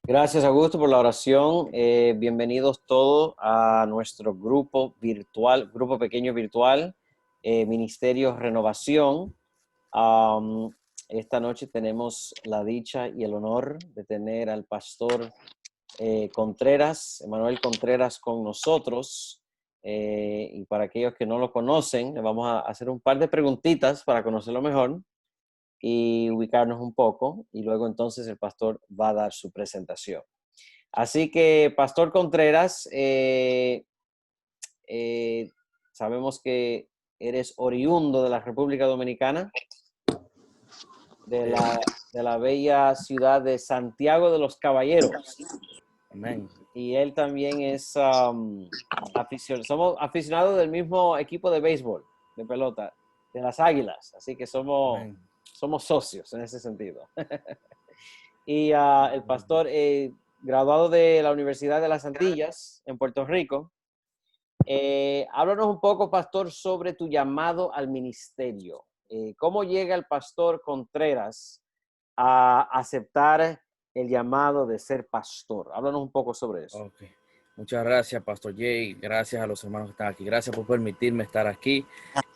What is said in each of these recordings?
Gracias, Augusto, por la oración. Bienvenidos todos a nuestro grupo virtual, grupo pequeño virtual, Ministerio Renovación. Um, esta noche tenemos la dicha y el honor de tener al pastor Contreras, Emanuel Contreras, con nosotros. Y para aquellos que no lo conocen, le vamos a hacer un par de preguntitas para conocerlo mejor y ubicarnos un poco, y luego entonces el pastor va a dar su presentación. Así que, Pastor Contreras, eh, sabemos que eres oriundo de la República Dominicana, de la bella ciudad de Santiago de los Caballeros. Amén. Y él también es somos aficionados del mismo equipo de béisbol, de pelota, de las Águilas. Así que somos socios en ese sentido. Y el pastor, graduado de la Universidad de las Antillas, en Puerto Rico. Háblanos un poco, pastor, sobre tu llamado al ministerio. ¿Cómo llega el pastor Contreras a aceptar el llamado de ser pastor? Háblanos un poco sobre eso. Okay. Muchas gracias, Pastor Jay. Gracias a los hermanos que están aquí. Gracias por permitirme estar aquí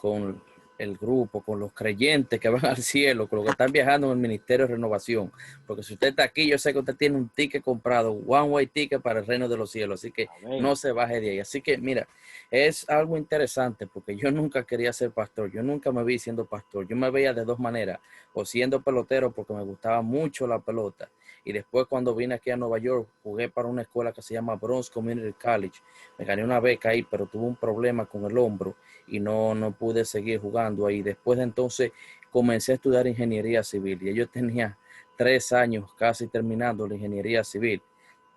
con el grupo, con los creyentes que van al cielo, con los que están viajando en el Ministerio de Renovación. Porque si usted está aquí, yo sé que usted tiene un ticket comprado, one way ticket para el reino de los cielos. Así que Amén. no se baje de ahí. Así que mira, es algo interesante porque yo nunca quería ser pastor. Yo nunca me vi siendo pastor. Yo me veía de dos maneras, o siendo pelotero porque me gustaba mucho la pelota. Y después cuando vine aquí a Nueva York, jugué para una escuela que se llama Bronx Community College. Me gané una beca ahí, pero tuve un problema con el hombro y no pude seguir jugando ahí. Después de entonces comencé a estudiar ingeniería civil. Y yo tenía 3 años casi terminando la ingeniería civil.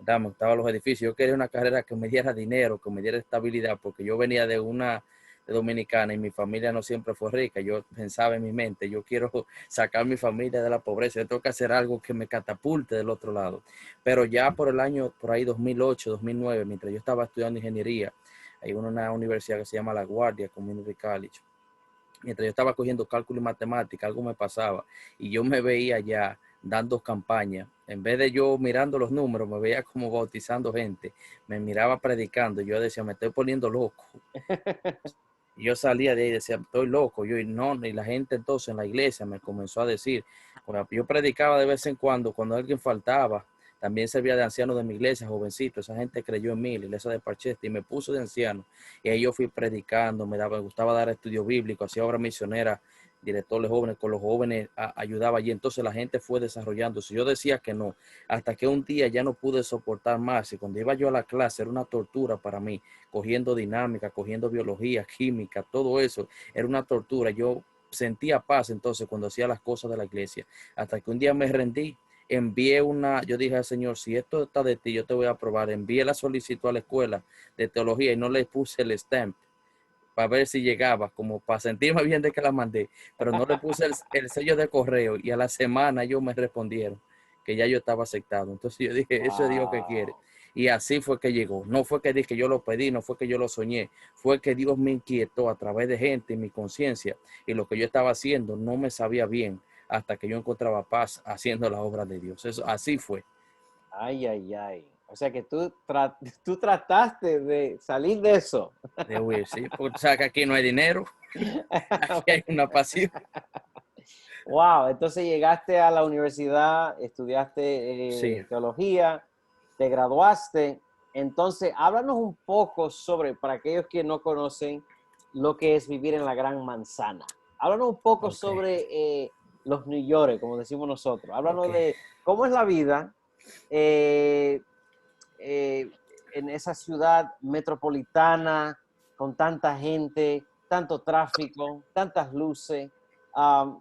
Me gustaban los edificios. Yo quería una carrera que me diera dinero, que me diera estabilidad, porque yo venía de una dominicana y mi familia no siempre fue rica. Yo pensaba en mi mente, yo quiero sacar a mi familia de la pobreza, yo tengo que hacer algo que me catapulte del otro lado. Pero ya por el año, por ahí 2008, 2009, mientras yo estaba estudiando ingeniería, hay una universidad que se llama La Guardia Community College. Mientras yo estaba cogiendo cálculo y matemática, algo me pasaba y yo me veía ya dando campaña. En vez de yo mirando los números, me veía como bautizando gente, me miraba predicando. Yo decía, me estoy poniendo loco. Y yo salía de ahí y decía, estoy loco. Yo, y no, y la gente entonces en la iglesia me comenzó a decir, bueno, yo predicaba de vez en cuando alguien faltaba, también servía de anciano de mi iglesia, jovencito. Esa gente creyó en mí, la iglesia de Parcheste, y me puso de anciano. Y ahí yo fui predicando, me gustaba dar estudio bíblico, hacía obra misionera, director de jóvenes, con los jóvenes ayudaba allí. Entonces la gente fue desarrollándose. Yo decía que no, hasta que un día ya no pude soportar más. Y cuando iba yo a la clase era una tortura para mí, cogiendo dinámica, cogiendo biología, química, todo eso era una tortura. Yo sentía paz entonces cuando hacía las cosas de la iglesia, hasta que un día me rendí. Yo dije al Señor, si esto está de ti, yo te voy a aprobar. Envié la solicitud a la escuela de teología y no le puse el stamp para ver si llegaba, como para sentirme bien de que la mandé, pero no le puse el sello de correo y a la semana ellos me respondieron que ya yo estaba aceptado. Entonces yo dije, eso es Dios que quiere. Y así fue que llegó. No fue que dije que yo lo pedí, no fue que yo lo soñé, fue que Dios me inquietó a través de gente y mi conciencia, y lo que yo estaba haciendo no me sabía bien hasta que yo encontraba paz haciendo la obra de Dios. Eso así fue. Ay, ay, ay. O sea que tú trataste de salir de eso. De huir, sí, porque sabes que aquí no hay dinero, aquí hay una pasión. Wow, entonces llegaste a la universidad, estudiaste Sí. teología, te graduaste. Entonces, háblanos un poco sobre, para aquellos que no conocen, lo que es vivir en la Gran Manzana. Háblanos un poco Ok, sobre los New York, como decimos nosotros. ok. Háblanos de cómo es la vida eh, en esa ciudad metropolitana, con tanta gente, tanto tráfico, tantas luces.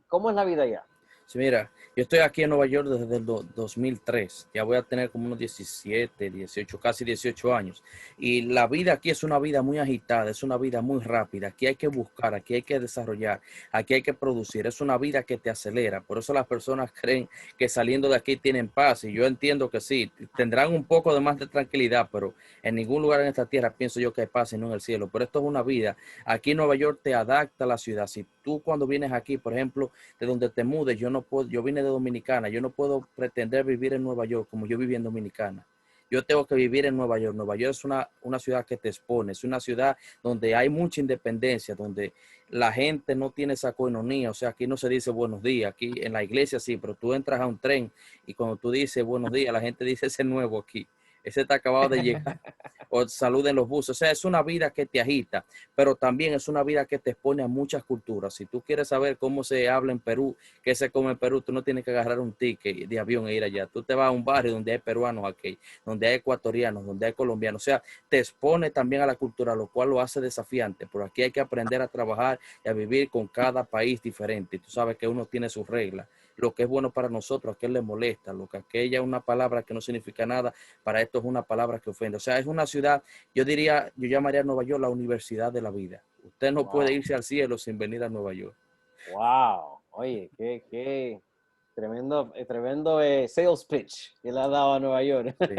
¿Cómo es la vida allá? Sí, mira, yo estoy aquí en Nueva York desde el 2003. Ya voy a tener como unos 17, 18, casi 18 años. Y la vida aquí es una vida muy agitada, es una vida muy rápida. Aquí hay que buscar, aquí hay que desarrollar, aquí hay que producir. Es una vida que te acelera. Por eso las personas creen que saliendo de aquí tienen paz. Y yo entiendo que sí, tendrán un poco de más de tranquilidad, pero en ningún lugar en esta tierra pienso yo que hay paz y no en el cielo. Pero esto es una vida. Aquí en Nueva York te adapta a la ciudad. Si tú cuando vienes aquí, por ejemplo, de donde te mudes, yo no puedo, yo vine de Dominicana, yo no puedo pretender vivir en Nueva York como yo viví en Dominicana. Yo tengo que vivir en Nueva York. Nueva York es una ciudad que te expone, es una ciudad donde hay mucha independencia, donde la gente no tiene esa coinonía. O sea, aquí no se dice buenos días, aquí en la iglesia sí, pero tú entras a un tren y cuando tú dices buenos días, la gente dice ese nuevo aquí, ese está acabado de llegar. O saluden los buses. O sea, es una vida que te agita, pero también es una vida que te expone a muchas culturas. Si tú quieres saber cómo se habla en Perú, qué se come en Perú, tú no tienes que agarrar un ticket de avión e ir allá. Tú te vas a un barrio donde hay peruanos aquí, donde hay ecuatorianos, donde hay colombianos. O sea, te expone también a la cultura, lo cual lo hace desafiante. Por aquí hay que aprender a trabajar y a vivir con cada país diferente. Tú sabes que uno tiene sus reglas. Lo que es bueno para nosotros, a aquel le molesta. Lo que aquella es una palabra que no significa nada, para esto es una palabra que ofende. O sea, es una ciudad, yo diría, yo llamaría a Nueva York la universidad de la vida. Usted no puede Wow. irse al cielo sin venir a Nueva York. Wow. Oye, qué tremendo sales pitch que le ha dado a Nueva York. Sí,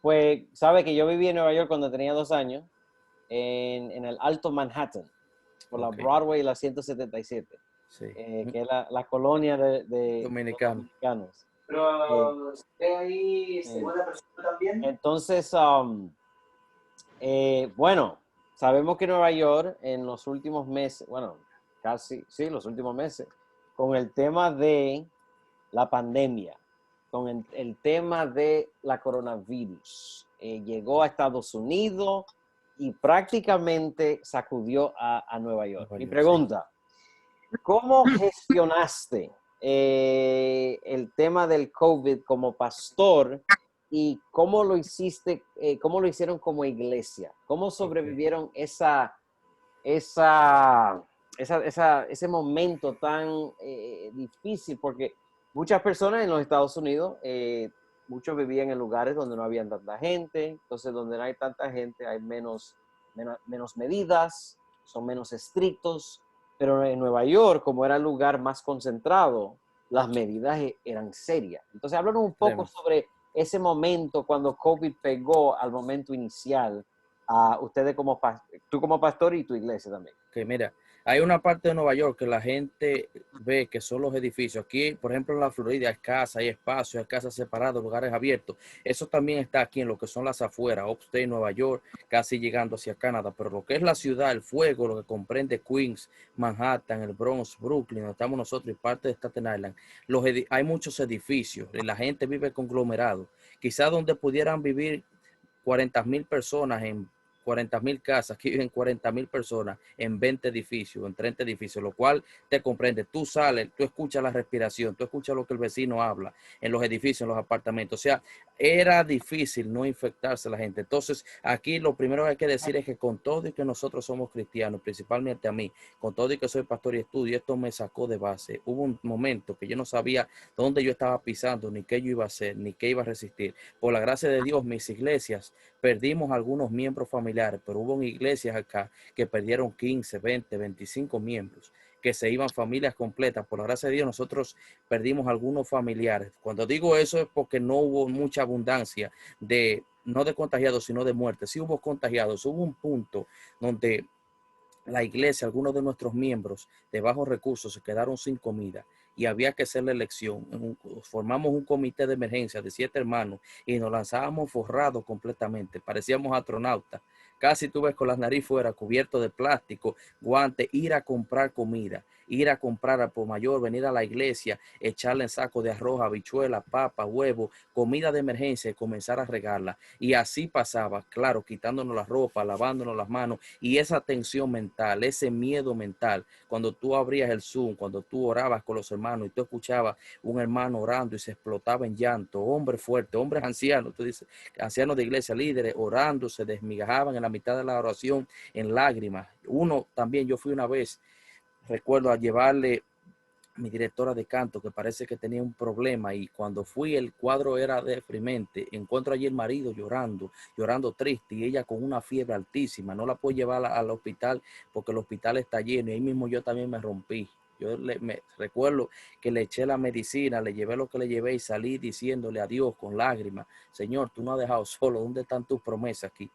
Pues, sabe que yo viví en Nueva York cuando tenía 2 años, en el Alto Manhattan, por la ok, Broadway y la 177, sí. que es la colonia de los Dominicano. dominicanos. Pero usted ahí, Eh, buena persona también. entonces, bueno, sabemos que Nueva York en los últimos meses, bueno, casi, sí, los últimos meses, con el tema de la pandemia, con el tema de la coronavirus, llegó a Estados Unidos y prácticamente sacudió a Nueva York. Nueva Mi York, sí. pregunta, ¿cómo gestionaste el tema del COVID como pastor y cómo lo hiciste, cómo lo hicieron como iglesia? ¿Cómo Ok. sobrevivieron ese momento tan difícil? Porque muchas personas en los Estados Unidos, muchos vivían en lugares donde no había tanta gente, entonces donde no hay tanta gente hay menos medidas, son menos estrictos, pero en Nueva York, como era el lugar más concentrado, las medidas eran serias. Entonces, háblanos un poco Extremo. sobre ese momento cuando COVID pegó al momento inicial a ustedes tú como pastor y tu iglesia también. Que mira, hay una parte de Nueva York que la gente ve que son los edificios. Aquí, por ejemplo, en la Florida hay casas, hay espacios, hay casas separadas, lugares abiertos. Eso también está aquí en lo que son las afueras, Upstate, Nueva York, casi llegando hacia Canadá. Pero lo que es la ciudad, el fuego, lo que comprende Queens, Manhattan, el Bronx, Brooklyn, donde estamos nosotros y parte de Staten Island, hay muchos edificios y la gente vive conglomerado. Quizás donde pudieran vivir 40,000 personas en 40,000 casas, aquí viven 40,000 personas en 20 edificios, en 30 edificios, lo cual te comprende. Tú sales, tú escuchas la respiración, tú escuchas lo que el vecino habla en los edificios, en los apartamentos. O sea, era difícil no infectarse la gente. Entonces, aquí lo primero que hay que decir es que con todo y que nosotros somos cristianos, principalmente a mí, con todo y que soy pastor y estudio, esto me sacó de base. Hubo un momento que yo no sabía dónde yo estaba pisando, ni qué yo iba a hacer, ni qué iba a resistir. Por la gracia de Dios, mis iglesias perdimos algunos miembros familiares, pero hubo iglesias acá que perdieron 15, 20, 25 miembros, que se iban familias completas. Por la gracia de Dios, nosotros perdimos algunos familiares. Cuando digo eso es porque no hubo mucha abundancia no de contagiados, sino de muertes. Sí hubo contagiados. Hubo un punto donde la iglesia, algunos de nuestros miembros de bajos recursos se quedaron sin comida y había que hacer la elección. Formamos un comité de emergencia de 7 hermanos y nos lanzábamos forrados completamente. Parecíamos astronautas. Casi tú ves con las nariz fuera, cubierto de plástico, guantes, ir a comprar comida, ir a comprar al por mayor, venir a la iglesia, echarle en saco de arroz, habichuela, papa, huevo, comida de emergencia y comenzar a regarla. Y así pasaba, claro, quitándonos la ropa, lavándonos las manos y esa tensión mental, ese miedo mental, cuando tú abrías el Zoom, cuando tú orabas con los hermanos y tú escuchabas un hermano orando y se explotaba en llanto, hombre fuerte, hombres ancianos, tú dices, ancianos de iglesia, líderes, orando, se desmigajaban en la mitad de la oración en lágrimas. Uno también, yo fui una vez, recuerdo, a llevarle mi directora de canto que parece que tenía un problema y cuando fui el cuadro era deprimente. Encuentro allí el marido llorando triste y ella con una fiebre altísima. No la puedo llevar al hospital porque el hospital está lleno y ahí mismo yo también me rompí. Me recuerdo que le eché la medicina, le llevé lo que le llevé y salí diciéndole a Dios con lágrimas, Señor, tú no has dejado solo, ¿dónde están tus promesas aquí?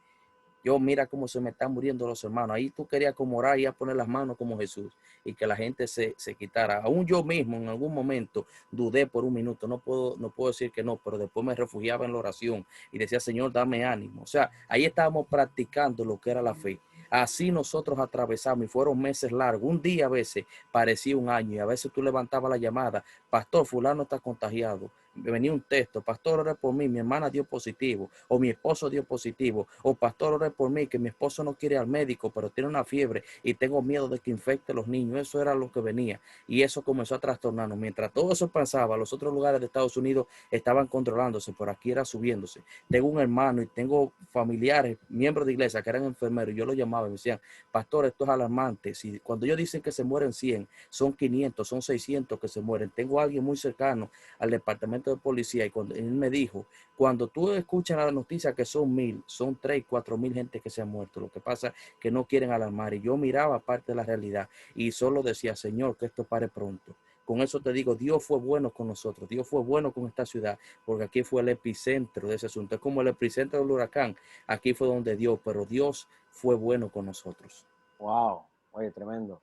Yo mira cómo se me están muriendo los hermanos. Ahí tú querías como orar y a poner las manos como Jesús y que la gente se quitara. Aún yo mismo en algún momento dudé por un minuto. No puedo decir que no, pero después me refugiaba en la oración y decía, Señor, dame ánimo. O sea, ahí estábamos practicando lo que era la fe. Así nosotros atravesamos y fueron meses largos. Un día a veces parecía un año y a veces tú levantabas la llamada, pastor, fulano está contagiado. Venía un texto, pastor, ore por mí, mi hermana dio positivo, o mi esposo dio positivo, o pastor, ore por mí, que mi esposo no quiere ir al médico, pero tiene una fiebre y tengo miedo de que infecte a los niños. Eso era lo que venía y eso comenzó a trastornarnos. Mientras todo eso pasaba, los otros lugares de Estados Unidos estaban controlándose, por aquí era subiéndose. Tengo un hermano y tengo familiares, miembros de iglesia que eran enfermeros, y yo los llamaba y me decían, pastor, esto es alarmante. Si cuando ellos dicen que se mueren 100, son 500, son 600 que se mueren. Tengo a alguien muy cercano al departamento de policía y cuando él me dijo, cuando tú escuchas la noticia que son 1000, son 3, 4,000 gente que se han muerto. Lo que pasa es que no quieren alarmar y yo miraba parte de la realidad y solo decía, Señor, que esto pare pronto. Con eso te digo, Dios fue bueno con nosotros, Dios fue bueno con esta ciudad, porque aquí fue el epicentro de ese asunto. Es como el epicentro del huracán, aquí fue donde Dios, pero Dios fue bueno con nosotros. Wow, oye, tremendo.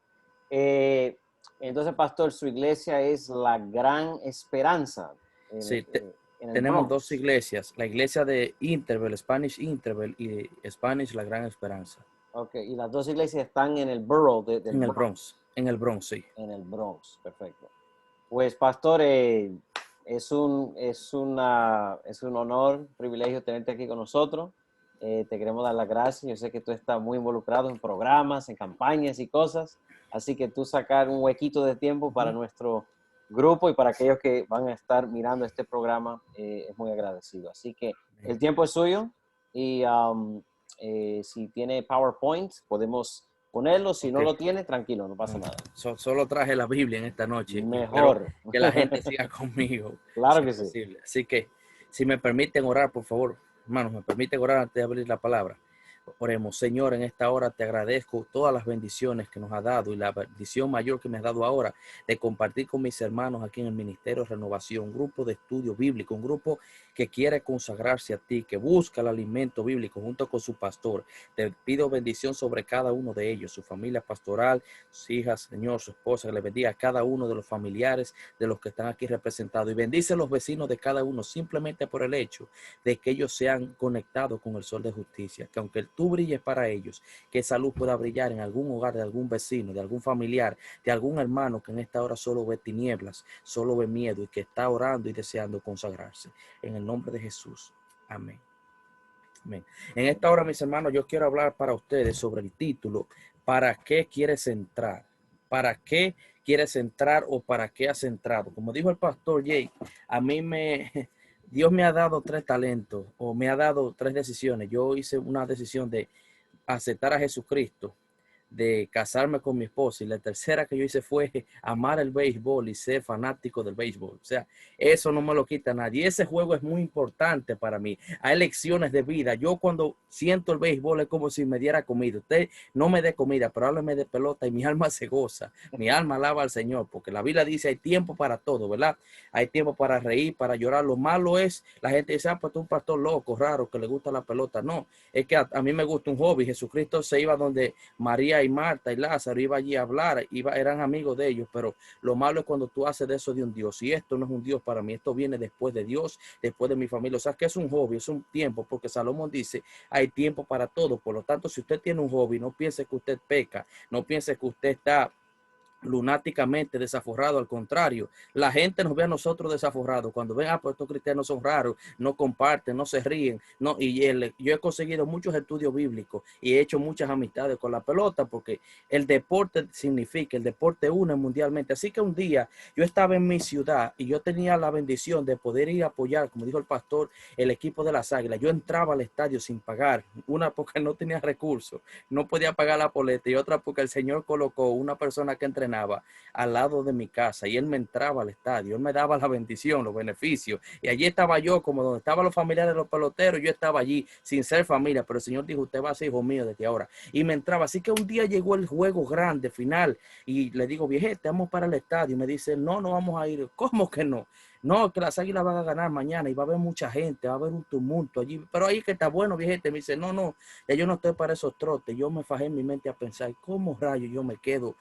Entonces, pastor, su iglesia es la Gran Esperanza Sí, en el tenemos Bronx. dos iglesias, la iglesia de Interval, Spanish Interval y Spanish La Gran Esperanza. Ok, y las dos iglesias están en el borough del En el Bronx. Bronx, en el Bronx, sí. En el Bronx, perfecto. Pues, pastor, es un honor, un privilegio tenerte aquí con nosotros. Te queremos dar las gracias. Yo sé que tú estás muy involucrado en programas, en campañas y cosas. Así que tú sacar un huequito de tiempo para nuestro grupo y para aquellos que van a estar mirando este programa es muy agradecido. Así que el tiempo es suyo y si tiene PowerPoint podemos ponerlo. Si no lo tiene, tranquilo, no pasa nada. Solo traje la Biblia en esta noche y espero Mejor. que la gente siga conmigo. Claro Si que es sí. posible. Así que, si me permiten orar, por favor, hermanos, me permiten orar antes de abrir la palabra. Oremos. Señor, en esta hora te agradezco todas las bendiciones que nos ha dado y la bendición mayor que me has dado ahora de compartir con mis hermanos aquí en el Ministerio de Renovación, un grupo de estudio bíblico, un grupo que quiere consagrarse a ti, que busca el alimento bíblico junto con su pastor. Te pido bendición sobre cada uno de ellos, su familia pastoral, sus hijas, Señor, su esposa, que le bendiga a cada uno de los familiares de los que están aquí representados y bendice a los vecinos de cada uno simplemente por el hecho de que ellos sean conectados con el sol de justicia, que aunque tú brilles para ellos, que esa luz pueda brillar en algún hogar de algún vecino, de algún familiar, de algún hermano que en esta hora solo ve tinieblas, solo ve miedo y que está orando y deseando consagrarse. En el nombre de Jesús. Amén. Amén. En esta hora, mis hermanos, yo quiero hablar para ustedes sobre el título, ¿para qué quieres entrar? ¿Para qué quieres entrar o para qué has entrado? Como dijo el pastor Jay, a mí Dios me ha dado 3 talentos o me ha dado 3 decisiones. Yo hice una decisión de aceptar a Jesucristo, de casarme con mi esposa, y la tercera que yo hice fue amar el béisbol y ser fanático del béisbol. O sea, eso no me lo quita nadie. Ese juego es muy importante para mí. Hay lecciones de vida. Yo cuando siento el béisbol es como si me diera comida. Usted no me dé comida, pero hábleme de pelota y mi alma se goza. Mi alma alaba al Señor, porque la Biblia dice hay tiempo para todo, ¿verdad? Hay tiempo para reír, para llorar. Lo malo es, la gente dice, pues tú un pastor loco, raro, que le gusta la pelota. No, es que a mí me gusta un hobby. Jesucristo se iba donde María y Marta y Lázaro iba allí a hablar, eran amigos de ellos, pero lo malo es cuando tú haces de eso de un Dios, y esto no es un Dios para mí, esto viene después de Dios, después de mi familia. O sea que es un hobby, es un tiempo, porque Salomón dice, hay tiempo para todo. Por lo tanto, si usted tiene un hobby, no piense que usted peca, no piense que usted está lunáticamente desaforrado. Al contrario, la gente nos ve a nosotros desaforrados cuando ven, pues estos cristianos son raros, no comparten, no se ríen, no. Y yo he conseguido muchos estudios bíblicos y he hecho muchas amistades con la pelota, porque el deporte significa, el deporte une mundialmente. Así que un día yo estaba en mi ciudad y yo tenía la bendición de poder ir a apoyar, como dijo el pastor, el equipo de las Águilas. Yo entraba al estadio sin pagar, una porque no tenía recursos, no podía pagar la boleta, y otra porque el Señor colocó una persona que entrenaba ganaba al lado de mi casa y él me entraba al estadio, él me daba la bendición, los beneficios. Y allí estaba yo, como donde estaban los familiares de los peloteros, yo estaba allí sin ser familia, pero el Señor dijo, usted va a ser hijo mío desde ahora. Y me entraba. Así que un día llegó el juego grande, final, y le digo, viejete, vamos para el estadio. Y me dice, no, no vamos a ir. ¿Cómo que no? No, que las Águilas van a ganar mañana y va a haber mucha gente, va a haber un tumulto allí. Pero ahí que está bueno, viejete. Me dice, no, no, ya yo no estoy para esos trotes. Yo me fajé en mi mente a pensar, ¿cómo rayos yo me quedo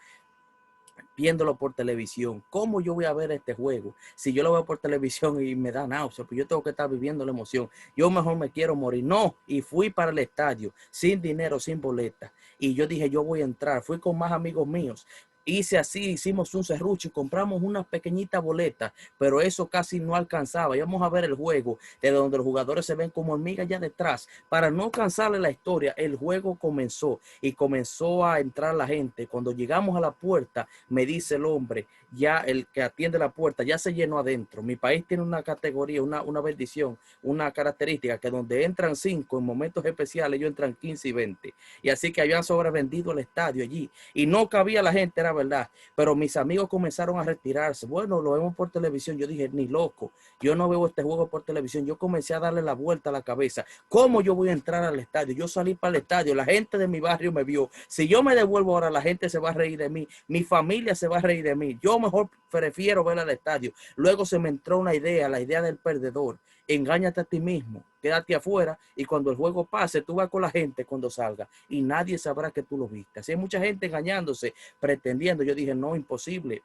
viéndolo por televisión? ¿Cómo yo voy a ver este juego? Si yo lo veo por televisión y me da náusea, pues yo tengo que estar viviendo la emoción. Yo mejor me quiero morir. No, y fui para el estadio, sin dinero, sin boleta. Y yo dije, yo voy a entrar. Fui con más amigos míos. Hice así, hicimos un serrucho y compramos una pequeñita boleta, pero eso casi no alcanzaba. Íbamos a ver el juego de donde los jugadores se ven como hormigas allá detrás. Para no cansarle la historia, el juego comenzó y comenzó a entrar la gente. Cuando llegamos a la puerta, me dice el hombre, ya el que atiende la puerta, ya se llenó adentro. Mi país tiene una categoría, una bendición, una característica que donde entran 5, en momentos especiales ellos entran 15 y 20. Y así que habían sobrevendido el estadio allí y no cabía la gente, era verdad, pero mis amigos comenzaron a retirarse. Bueno, lo vemos por televisión. Yo dije, ni loco, yo no veo este juego por televisión. Yo comencé a darle la vuelta a la cabeza. ¿Cómo yo voy a entrar al estadio? Yo salí para el estadio, la gente de mi barrio me vio. Si yo me devuelvo ahora, la gente se va a reír de mí, mi familia se va a reír de mí. Yo mejor prefiero ver al estadio. Luego se me entró una idea, la idea del perdedor. Engáñate a ti mismo, quédate afuera y cuando el juego pase, tú vas con la gente cuando salga y nadie sabrá que tú lo viste. Así hay mucha gente engañándose, pretendiendo. Yo dije, no, imposible.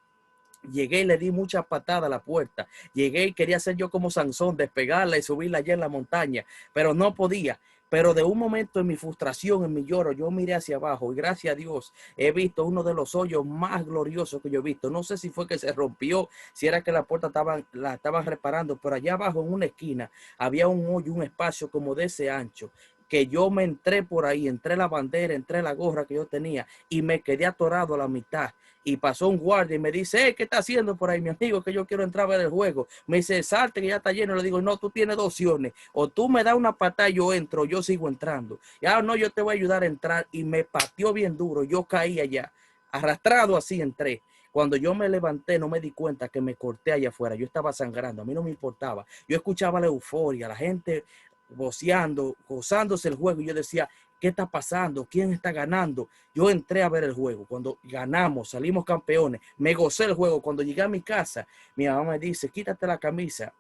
Llegué y le di muchas patadas a la puerta. Llegué y quería ser yo como Sansón, despegarla y subirla allá en la montaña, pero no podía. Pero de un momento en mi frustración, en mi lloro, yo miré hacia abajo y gracias a Dios he visto uno de los hoyos más gloriosos que yo he visto. No sé si fue que se rompió, si era que la puerta la estaban reparando, pero allá abajo en una esquina había un hoyo, un espacio como de ese ancho, que yo me entré por ahí, entré la bandera, entré la gorra que yo tenía y me quedé atorado a la mitad. Y pasó un guardia y me dice, hey, ¿qué está haciendo por ahí, mi amigo? Que yo quiero entrar a ver el juego. Me dice, salte que ya está lleno. Le digo, no, tú tienes 2 opciones. O tú me das una patada y yo entro, o yo sigo entrando. Ya no, yo te voy a ayudar a entrar. Y me pateó bien duro. Yo caí allá, arrastrado así entré. Cuando yo me levanté, no me di cuenta que me corté allá afuera. Yo estaba sangrando, a mí no me importaba. Yo escuchaba la euforia, la gente voceando, gozándose el juego. Y yo decía, ¿qué está pasando? ¿Quién está ganando? Yo entré a ver el juego. Cuando ganamos, salimos campeones, me gocé el juego. Cuando llegué a mi casa, mi mamá me dice, quítate la camisa.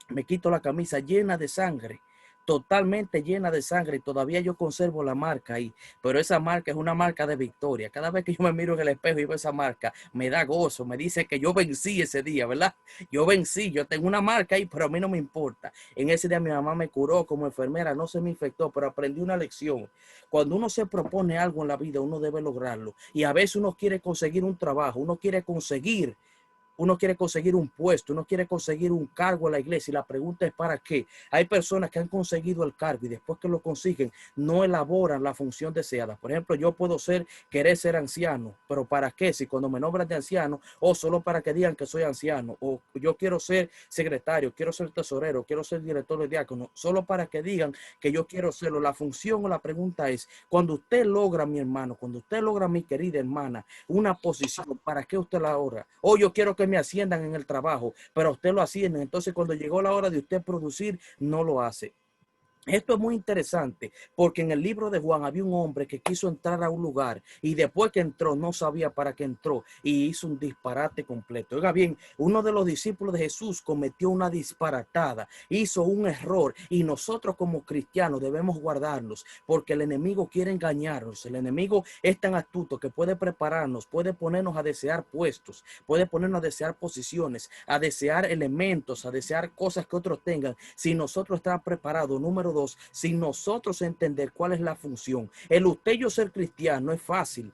Me quito la camisa llena de sangre, totalmente llena de sangre y todavía yo conservo la marca ahí, pero esa marca es una marca de victoria. Cada vez que yo me miro en el espejo y veo esa marca, me da gozo, me dice que yo vencí ese día, ¿verdad? Yo vencí, yo tengo una marca ahí, pero a mí no me importa. En ese día mi mamá me curó como enfermera, no se me infectó, pero aprendí una lección. Cuando uno se propone algo en la vida, uno debe lograrlo. Y a veces uno quiere conseguir un trabajo, uno quiere conseguir un puesto, uno quiere conseguir un cargo en la iglesia y la pregunta es ¿para qué? Hay personas que han conseguido el cargo y después que lo consiguen no elaboran la función deseada. Por ejemplo, yo puedo querer ser anciano, pero ¿para qué? Si cuando me nombran de anciano, o solo para que digan que soy anciano, o yo quiero ser secretario, quiero ser tesorero, quiero ser director de diácono, solo para que digan que yo quiero serlo. La función o la pregunta es, cuando usted logra, mi hermano, cuando usted logra, mi querida hermana, una posición, ¿para qué usted la logra? O yo quiero que me asciendan en el trabajo, pero usted lo ascienden. Entonces, cuando llegó la hora de usted producir, no lo hace. Esto es muy interesante porque en el libro de Juan había un hombre que quiso entrar a un lugar y después que entró no sabía para qué entró y hizo un disparate completo. Oiga bien, uno de los discípulos de Jesús cometió una disparatada, hizo un error y nosotros como cristianos debemos guardarnos porque el enemigo quiere engañarnos. El enemigo es tan astuto que puede prepararnos, puede ponernos a desear puestos, puede ponernos a desear posiciones, a desear elementos, a desear cosas que otros tengan. Si nosotros estamos preparados, número 2, sin nosotros entender cuál es la función. El usted y yo ser cristiano es fácil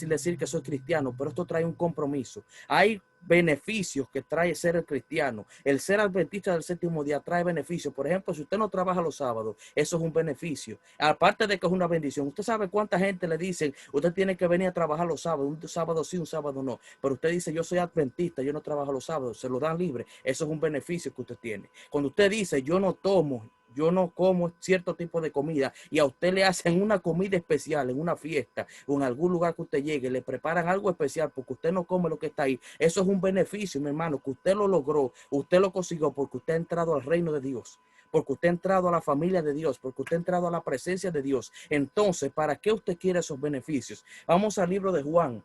decir que soy cristiano, pero esto trae un compromiso. Hay beneficios que trae ser el cristiano. El ser adventista del séptimo día trae beneficios. Por ejemplo, si usted no trabaja los sábados, eso es un beneficio. Aparte de que es una bendición. Usted sabe cuánta gente le dicen, usted tiene que venir a trabajar los sábados, un sábado sí, un sábado no. Pero usted dice, yo soy adventista, yo no trabajo los sábados, se lo dan libre. Eso es un beneficio que usted tiene. Cuando usted dice, yo no tomo, yo no como cierto tipo de comida, y a usted le hacen una comida especial en una fiesta o en algún lugar que usted llegue, le preparan algo especial porque usted no come lo que está ahí, eso es un beneficio, mi hermano, que usted lo logró, usted lo consiguió porque usted ha entrado al reino de Dios, porque usted ha entrado a la familia de Dios, porque usted ha entrado a la presencia de Dios. Entonces, ¿para qué usted quiere esos beneficios? Vamos al libro de Juan,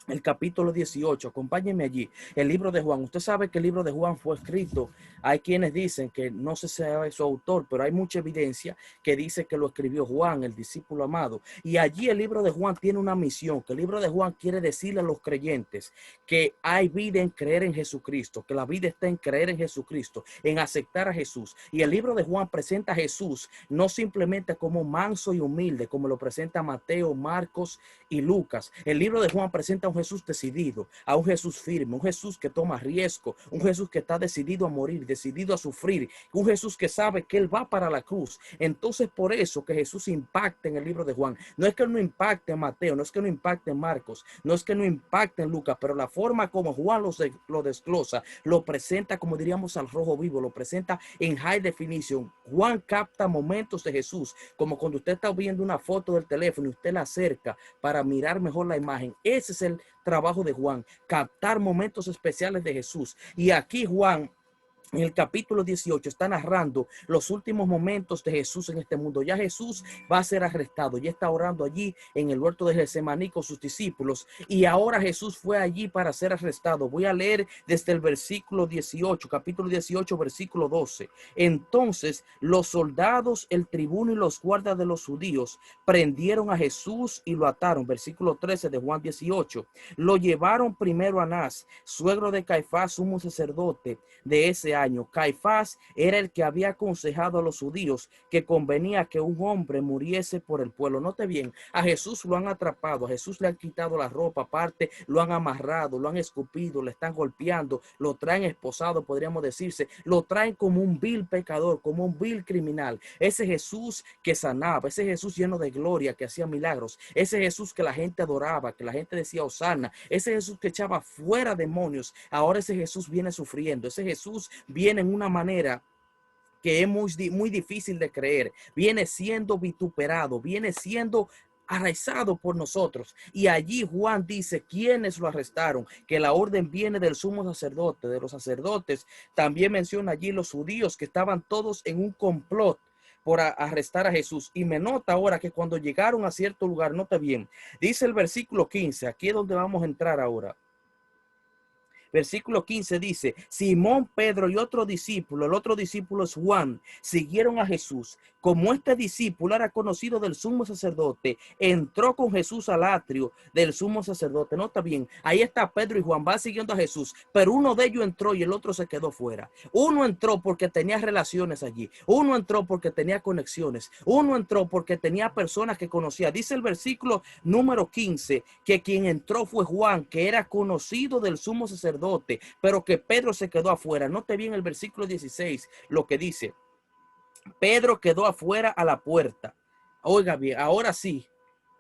el capítulo 18, acompáñenme allí, el libro de Juan. Usted sabe que el libro de Juan fue escrito, hay quienes dicen que no se sabe su autor, pero hay mucha evidencia que dice que lo escribió Juan, el discípulo amado. Y allí el libro de Juan tiene una misión, que el libro de Juan quiere decirle a los creyentes que hay vida en creer en Jesucristo, que la vida está en creer en Jesucristo, en aceptar a Jesús. Y el libro de Juan presenta a Jesús no simplemente como manso y humilde, como lo presenta Mateo, Marcos y Lucas. El libro de Juan presenta a un Jesús decidido, a un Jesús firme, un Jesús que toma riesgo, un Jesús que está decidido a morir, decidido a sufrir, un Jesús que sabe que él va para la cruz. Entonces, por eso que Jesús impacta en el libro de Juan. No es que no impacte en Mateo, no es que no impacte en Marcos, no es que no impacte en Lucas, pero la forma como Juan lo desglosa, lo presenta, como diríamos, al rojo vivo, lo presenta en high definition. Juan capta momentos de Jesús, como cuando usted está viendo una foto del teléfono y usted la acerca para mirar mejor la imagen. Ese es el trabajo de Juan, captar momentos especiales de Jesús. Y aquí Juan, en el capítulo 18, está narrando los últimos momentos de Jesús en este mundo. Ya Jesús va a ser arrestado, ya está orando allí en el huerto de Getsemaní con sus discípulos, y ahora Jesús fue allí para ser arrestado. Voy a leer desde el versículo 18, capítulo 18, versículo 12. Entonces los soldados, el tribuno y los guardas de los judíos prendieron a Jesús y lo ataron. Versículo 13 de Juan 18. Lo llevaron primero a Anás, suegro de Caifás, sumo sacerdote de ese año. Caifás era el que había aconsejado a los judíos que convenía que un hombre muriese por el pueblo. Note bien, a Jesús lo han atrapado, a Jesús le han quitado la ropa, aparte lo han amarrado, lo han escupido, le están golpeando, lo traen esposado, podríamos decirse, lo traen como un vil pecador, como un vil criminal. Ese Jesús que sanaba, ese Jesús lleno de gloria, que hacía milagros, ese Jesús que la gente adoraba, que la gente decía Hosana, ese Jesús que echaba fuera demonios, ahora ese Jesús viene sufriendo, ese Jesús viene en una manera que es muy difícil de creer, viene siendo vituperado, viene siendo arrestado por nosotros. Y allí Juan dice quiénes lo arrestaron, que la orden viene del sumo sacerdote, de los sacerdotes. También menciona allí los judíos que estaban todos en un complot por arrestar a Jesús. Y me nota ahora que cuando llegaron a cierto lugar, nota bien, dice el versículo 15, aquí es donde vamos a entrar ahora. Versículo 15 dice, Simón, Pedro y otro discípulo, el otro discípulo es Juan, siguieron a Jesús. Como este discípulo era conocido del sumo sacerdote, entró con Jesús al atrio del sumo sacerdote. Nota bien, ahí está Pedro y Juan, van siguiendo a Jesús, pero uno de ellos entró y el otro se quedó fuera. Uno entró porque tenía relaciones allí, uno entró porque tenía conexiones, uno entró porque tenía personas que conocía. Dice el versículo número 15, que quien entró fue Juan, que era conocido del sumo sacerdote, pero que Pedro se quedó afuera. Note bien el versículo 16, lo que dice. Pedro quedó afuera a la puerta. Oiga bien, ahora sí.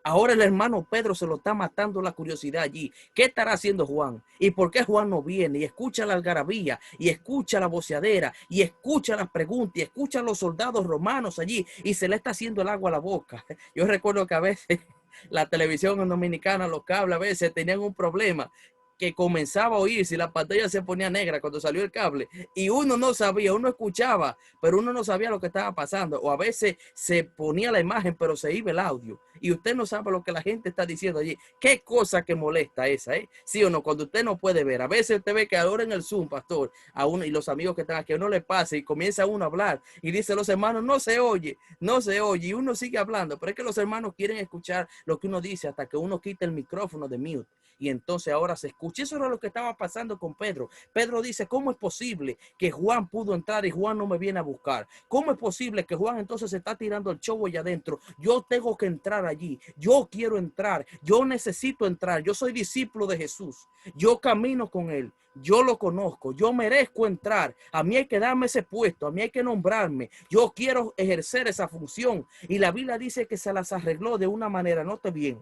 Ahora el hermano Pedro se lo está matando la curiosidad allí. ¿Qué estará haciendo Juan? ¿Y por qué Juan no viene? Y escucha la algarabía, y escucha la voceadera, y escucha las preguntas, y escucha a los soldados romanos allí, y se le está haciendo el agua a la boca. Yo recuerdo que a veces la televisión dominicana, los cables, a veces tenían un problema, que comenzaba a oírse y la pantalla se ponía negra cuando salió el cable, y uno no sabía, uno escuchaba, pero uno no sabía lo que estaba pasando, o a veces se ponía la imagen, pero se iba el audio, y usted no sabe lo que la gente está diciendo allí. Qué cosa que molesta esa, ¿sí o no? Cuando usted no puede ver, a veces usted ve que ahora en el Zoom, pastor, a uno y los amigos que están aquí, a uno le pasa y comienza uno a hablar, y dice los hermanos, no se oye, y uno sigue hablando, pero es que los hermanos quieren escuchar lo que uno dice hasta que uno quita el micrófono de mute, y entonces ahora se escucha. Eso era lo que estaba pasando con Pedro. Pedro dice, ¿cómo es posible que Juan pudo entrar y Juan no me viene a buscar? ¿Cómo es posible que Juan entonces se está tirando el show allá adentro? Yo tengo que entrar allí. Yo quiero entrar. Yo necesito entrar. Yo soy discípulo de Jesús. Yo camino con él. Yo lo conozco. Yo merezco entrar. A mí hay que darme ese puesto. A mí hay que nombrarme. Yo quiero ejercer esa función. Y la Biblia dice que se las arregló de una manera, note bien.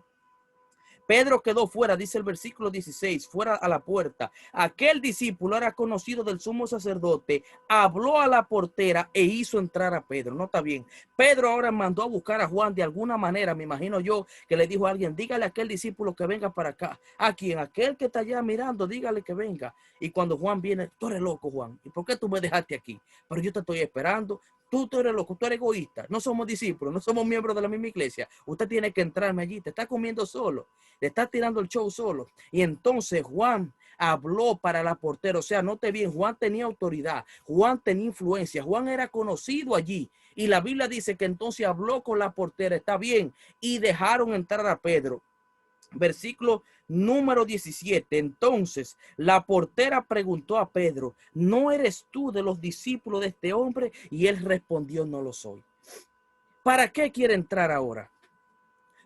Pedro quedó fuera, dice el versículo 16, fuera a la puerta. Aquel discípulo era conocido del sumo sacerdote, habló a la portera e hizo entrar a Pedro. No está bien. Pedro ahora mandó a buscar a Juan de alguna manera, me imagino yo, que le dijo a alguien, dígale a aquel discípulo que venga para acá. ¿A quién? Aquel que está allá mirando, dígale que venga. Y cuando Juan viene, tú eres loco, Juan. ¿Y por qué tú me dejaste aquí? Pero yo te estoy esperando. Tú eres loco, tú eres egoísta. No somos discípulos, no somos miembros de la misma iglesia. Usted tiene que entrarme allí. Te está comiendo solo. Le está tirando el show solo. Y entonces Juan habló para la portera. O sea, note bien, Juan tenía autoridad. Juan tenía influencia. Juan era conocido allí. Y la Biblia dice que entonces habló con la portera. Está bien. Y dejaron entrar a Pedro. Versículo número 17. Entonces la portera preguntó a Pedro, ¿no eres tú de los discípulos de este hombre? Y él respondió, no lo soy. ¿Para qué quiere entrar ahora?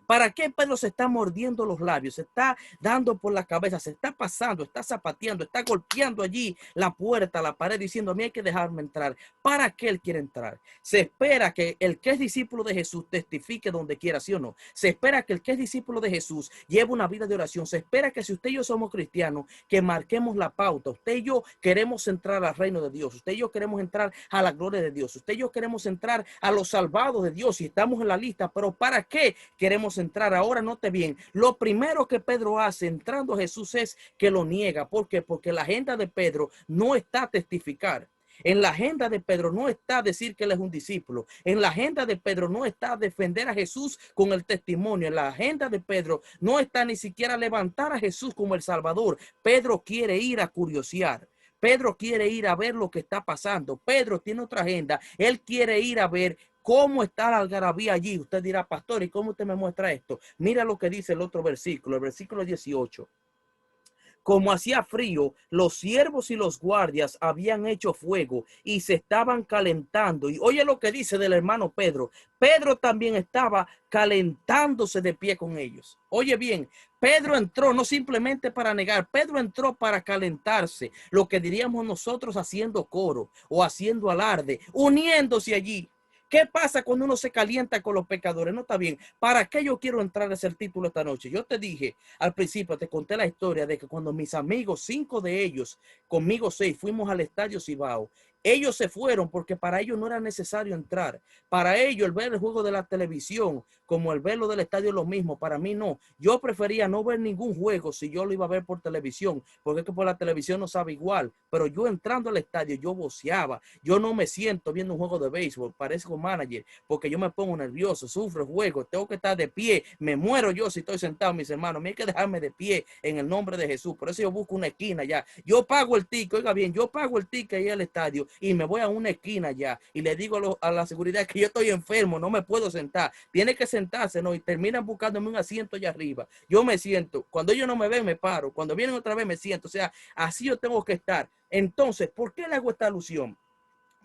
¿Para qué Pedro se está mordiendo los labios? Se está dando por la cabeza, se está pasando, está zapateando, está golpeando allí la puerta, la pared, diciendo, a mí hay que dejarme entrar. ¿Para qué él quiere entrar? Se espera que el que es discípulo de Jesús testifique donde quiera, ¿sí o no? Se espera que el que es discípulo de Jesús lleve una vida de oración. Se espera que si usted y yo somos cristianos, que marquemos la pauta. Usted y yo queremos entrar al reino de Dios. Usted y yo queremos entrar a la gloria de Dios. Usted y yo queremos entrar a los salvados de Dios y estamos en la lista. Pero ¿para qué queremos entrar? Ahora note bien, lo primero que Pedro hace entrando a Jesús es que lo niega. ¿Por qué? Porque la agenda de Pedro no está a testificar. En la agenda de Pedro no está a decir que él es un discípulo. En la agenda de Pedro no está a defender a Jesús con el testimonio. En la agenda de Pedro no está ni siquiera a levantar a Jesús como el Salvador. Pedro quiere ir a curiosear. Pedro quiere ir a ver lo que está pasando. Pedro tiene otra agenda. Él quiere ir a ver cómo está la algarabía allí. Usted dirá, pastor, ¿y cómo usted me muestra esto? Mira lo que dice el otro versículo, el versículo 18. Como hacía frío, los siervos y los guardias habían hecho fuego y se estaban calentando. Y oye lo que dice del hermano Pedro. Pedro también estaba calentándose de pie con ellos. Oye bien, Pedro entró no simplemente para negar, Pedro entró para calentarse, lo que diríamos nosotros haciendo coro o haciendo alarde, uniéndose allí. ¿Qué pasa cuando uno se calienta con los pecadores? No está bien. ¿Para qué yo quiero entrar a ese título esta noche? Yo te dije al principio, te conté la historia de que cuando mis amigos, 5 de ellos, conmigo 6, fuimos al Estadio Cibao. Ellos se fueron porque para ellos no era necesario entrar. Para ellos el ver el juego de la televisión como el verlo del estadio es lo mismo. Para mí no. Yo prefería no ver ningún juego si yo lo iba a ver por televisión, porque es que por la televisión no sabe igual. Pero yo entrando al estadio, yo voceaba. Yo no me siento viendo un juego de béisbol, parezco manager, porque yo me pongo nervioso, sufro juego, tengo que estar de pie, me muero yo si estoy sentado, mis hermanos. A mí hay que dejarme de pie en el nombre de Jesús. Por eso yo busco una esquina ya. Yo pago el ticket, oiga bien, yo pago el ticket ahí al estadio y me voy a una esquina ya y le digo a la seguridad que yo estoy enfermo, no me puedo sentar, tiene que sentarse, ¿no? Y terminan buscándome un asiento allá arriba. Yo me siento, cuando ellos no me ven me paro, cuando vienen otra vez me siento, o sea, así yo tengo que estar. Entonces, ¿por qué le hago esta alusión?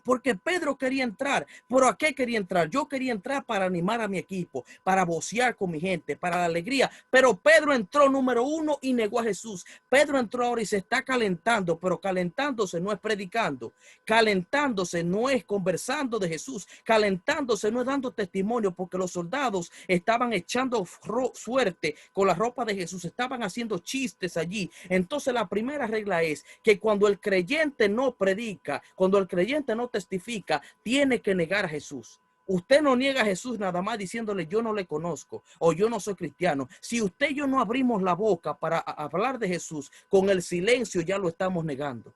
Porque Pedro quería entrar. ¿Pero a qué quería entrar? Yo quería entrar para animar a mi equipo, para vocear con mi gente, para la alegría. Pero Pedro entró número 1 y negó a Jesús. Pedro entró ahora y se está calentando, pero calentándose no es predicando. Calentándose no es conversando de Jesús. Calentándose no es dando testimonio, porque los soldados estaban echando suerte con la ropa de Jesús. Estaban haciendo chistes allí. Entonces la primera regla es que cuando el creyente no predica, cuando el creyente no testifica, tiene que negar a Jesús. Usted no niega a Jesús nada más diciéndole yo no le conozco o yo no soy cristiano. Si usted y yo no abrimos la boca para hablar de Jesús, con el silencio ya lo estamos negando.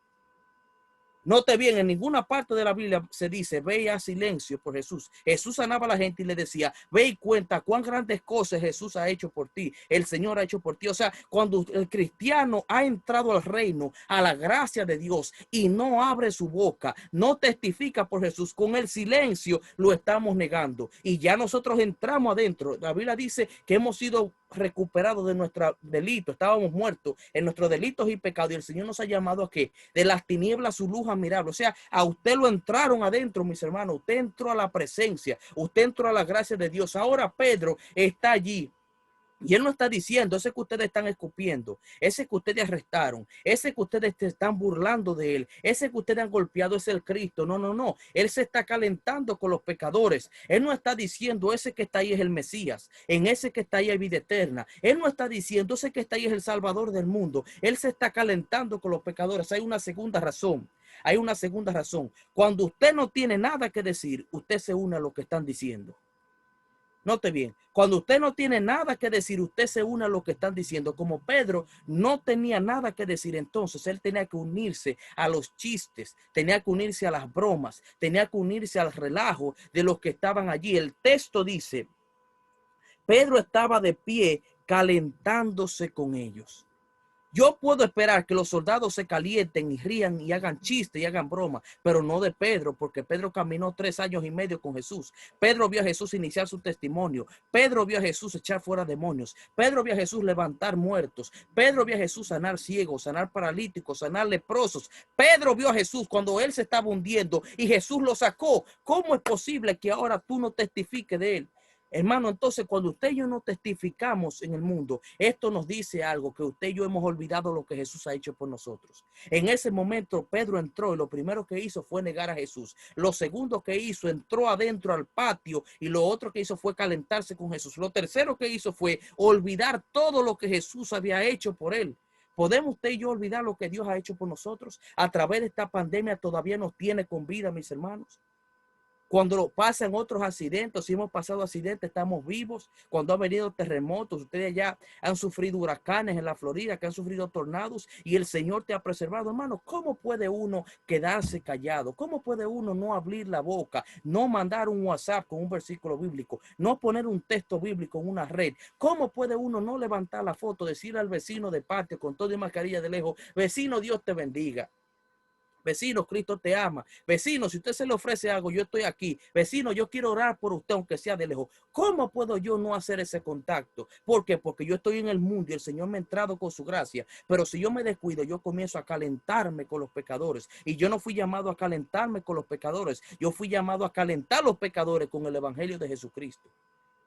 Note bien, en ninguna parte de la Biblia se dice, ve a silencio por Jesús. Jesús sanaba a la gente y le decía, ve y cuenta cuán grandes cosas Jesús ha hecho por ti, el Señor ha hecho por ti. O sea, cuando el cristiano ha entrado al reino, a la gracia de Dios y no abre su boca, no testifica por Jesús, con el silencio lo estamos negando. Y ya nosotros entramos adentro. La Biblia dice que hemos sido recuperados de nuestro delito, estábamos muertos en nuestros delitos y pecados y el Señor nos ha llamado a que de las tinieblas su luz admirable. O sea, a usted lo entraron adentro, mis hermanos, usted entró a la presencia, usted entró a la gracia de Dios. Ahora Pedro está allí Y él no está diciendo, ese que ustedes están escupiendo, ese que ustedes arrestaron, ese que ustedes te están burlando de él, ese que ustedes han golpeado es el Cristo. No, no, no. Él se está calentando con los pecadores. Él no está diciendo, ese que está ahí es el Mesías, en ese que está ahí hay vida eterna. Él no está diciendo, ese que está ahí es el Salvador del mundo. Él se está calentando con los pecadores. Hay una segunda razón. Hay una segunda razón. Cuando usted no tiene nada que decir, usted se une a lo que están diciendo. Note bien, cuando usted no tiene nada que decir, usted se une a lo que están diciendo. Como Pedro no tenía nada que decir, entonces él tenía que unirse a los chistes, tenía que unirse a las bromas, tenía que unirse al relajo de los que estaban allí. El texto dice, Pedro estaba de pie calentándose con ellos. Yo puedo esperar que los soldados se calienten y rían y hagan chistes y hagan broma, pero no de Pedro, porque Pedro caminó 3 años y medio con Jesús. Pedro vio a Jesús iniciar su testimonio. Pedro vio a Jesús echar fuera demonios. Pedro vio a Jesús levantar muertos. Pedro vio a Jesús sanar ciegos, sanar paralíticos, sanar leprosos. Pedro vio a Jesús cuando él se estaba hundiendo y Jesús lo sacó. ¿Cómo es posible que ahora tú no testifiques de él? Hermano, entonces cuando usted y yo no testificamos en el mundo, esto nos dice algo, que usted y yo hemos olvidado lo que Jesús ha hecho por nosotros. En ese momento Pedro entró y lo primero que hizo fue negar a Jesús. Lo segundo que hizo, entró adentro al patio, y lo otro que hizo fue calentarse con Jesús. Lo tercero que hizo fue olvidar todo lo que Jesús había hecho por él. ¿Podemos usted y yo olvidar lo que Dios ha hecho por nosotros? A través de esta pandemia todavía nos tiene con vida, mis hermanos. Cuando pasan otros accidentes, si hemos pasado accidentes, estamos vivos. Cuando han venido terremotos, ustedes ya han sufrido huracanes en la Florida, que han sufrido tornados, y el Señor te ha preservado. Hermano, ¿cómo puede uno quedarse callado? ¿Cómo puede uno no abrir la boca, no mandar un WhatsApp con un versículo bíblico, no poner un texto bíblico en una red? ¿Cómo puede uno no levantar la foto, decirle al vecino de patio con todo y mascarilla de lejos, vecino, Dios te bendiga? Vecino, Cristo te ama. Vecino, si usted se le ofrece algo, yo estoy aquí. Vecino, yo quiero orar por usted, aunque sea de lejos. ¿Cómo puedo yo no hacer ese contacto? ¿Por qué? Porque yo estoy en el mundo y el Señor me ha entrado con su gracia. Pero si yo me descuido, yo comienzo a calentarme con los pecadores. Y yo no fui llamado a calentarme con los pecadores. Yo fui llamado a calentar a los pecadores con el evangelio de Jesucristo.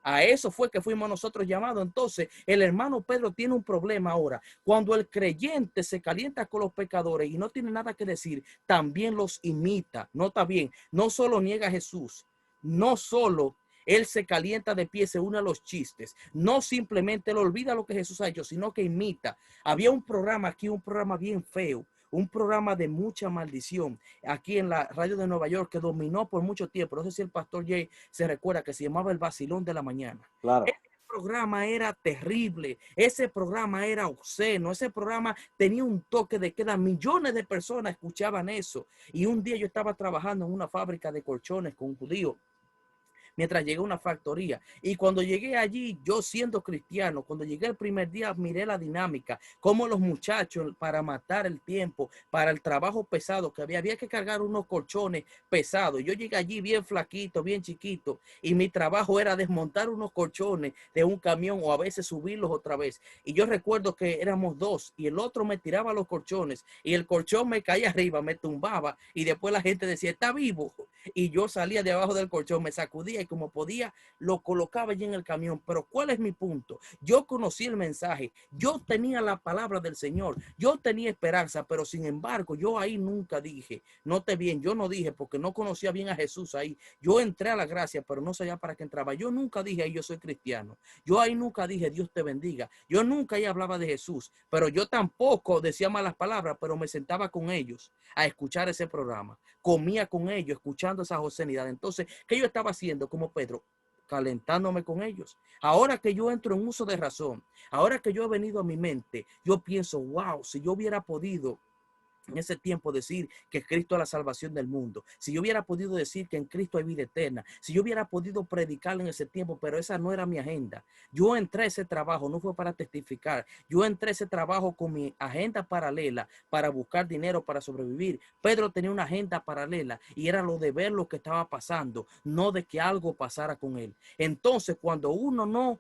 A eso fue que fuimos nosotros llamados. Entonces, el hermano Pedro tiene un problema ahora. Cuando el creyente se calienta con los pecadores y no tiene nada que decir, también los imita. Nota bien, no solo niega a Jesús, no solo él se calienta de pie, se une a los chistes, no simplemente él olvida lo que Jesús ha hecho, sino que imita. Había un programa aquí, un programa bien feo, un programa de mucha maldición aquí en la radio de Nueva York, que dominó por mucho tiempo. No sé si el pastor Jay se recuerda, que se llamaba El Vacilón de la Mañana. Claro. Ese programa era terrible, ese programa era obsceno, ese programa tenía un toque de queda. Millones de personas escuchaban eso. Y un día yo estaba trabajando en una fábrica de colchones con un judío, mientras llegué a una factoría. Y cuando llegué allí, yo siendo cristiano, cuando llegué el primer día, miré la dinámica, cómo los muchachos, para matar el tiempo, para el trabajo pesado que había que cargar unos colchones pesados. Yo llegué allí bien flaquito, bien chiquito, y mi trabajo era desmontar unos colchones de un camión, o a veces subirlos otra vez. Y yo recuerdo que éramos 2, y el otro me tiraba los colchones, y el colchón me caía arriba, me tumbaba, y después la gente decía, está vivo. Y yo salía de abajo del colchón, me sacudía y como podía lo colocaba allí en el camión. Pero ¿cuál es mi punto? Yo conocí el mensaje, yo tenía la palabra del Señor, yo tenía esperanza, pero sin embargo yo ahí nunca dije, note bien, yo no dije, porque no conocía bien a Jesús ahí. Yo entré a la gracia, pero no sabía para qué entraba. Yo nunca dije, ahí yo soy cristiano. Yo ahí nunca dije, Dios te bendiga. Yo nunca ahí hablaba de Jesús, pero yo tampoco decía malas palabras, pero me sentaba con ellos a escuchar ese programa, comía con ellos, escuchando esa obscenidad. Entonces, ¿qué yo estaba haciendo como Pedro? Calentándome con ellos. Ahora que yo entro en uso de razón, ahora que yo he venido a mi mente, yo pienso, wow, si yo hubiera podido en ese tiempo decir que Cristo es la salvación del mundo, si yo hubiera podido decir que en Cristo hay vida eterna, si yo hubiera podido predicar en ese tiempo, pero esa no era mi agenda. Yo entré a ese trabajo, no fue para testificar, yo entré a ese trabajo con mi agenda paralela para buscar dinero para sobrevivir. Pedro tenía una agenda paralela y era lo de ver lo que estaba pasando, no de que algo pasara con él. Entonces, cuando uno no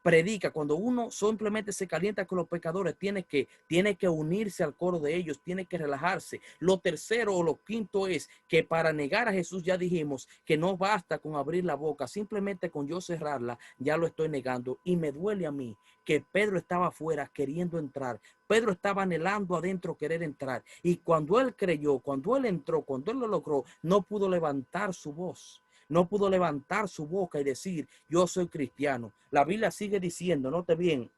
predica, cuando uno simplemente se calienta con los pecadores, tiene que unirse al coro de ellos, tiene que relajarse. Lo tercero o lo quinto es que para negar a Jesús ya dijimos que no basta con abrir la boca, simplemente con yo cerrarla, ya lo estoy negando. Y me duele a mí que Pedro estaba afuera queriendo entrar. Pedro estaba anhelando adentro querer entrar. Y cuando él creyó, cuando él entró, cuando él lo logró, no pudo levantar su voz. No pudo levantar su boca y decir, yo soy cristiano. La Biblia sigue diciendo, note bien,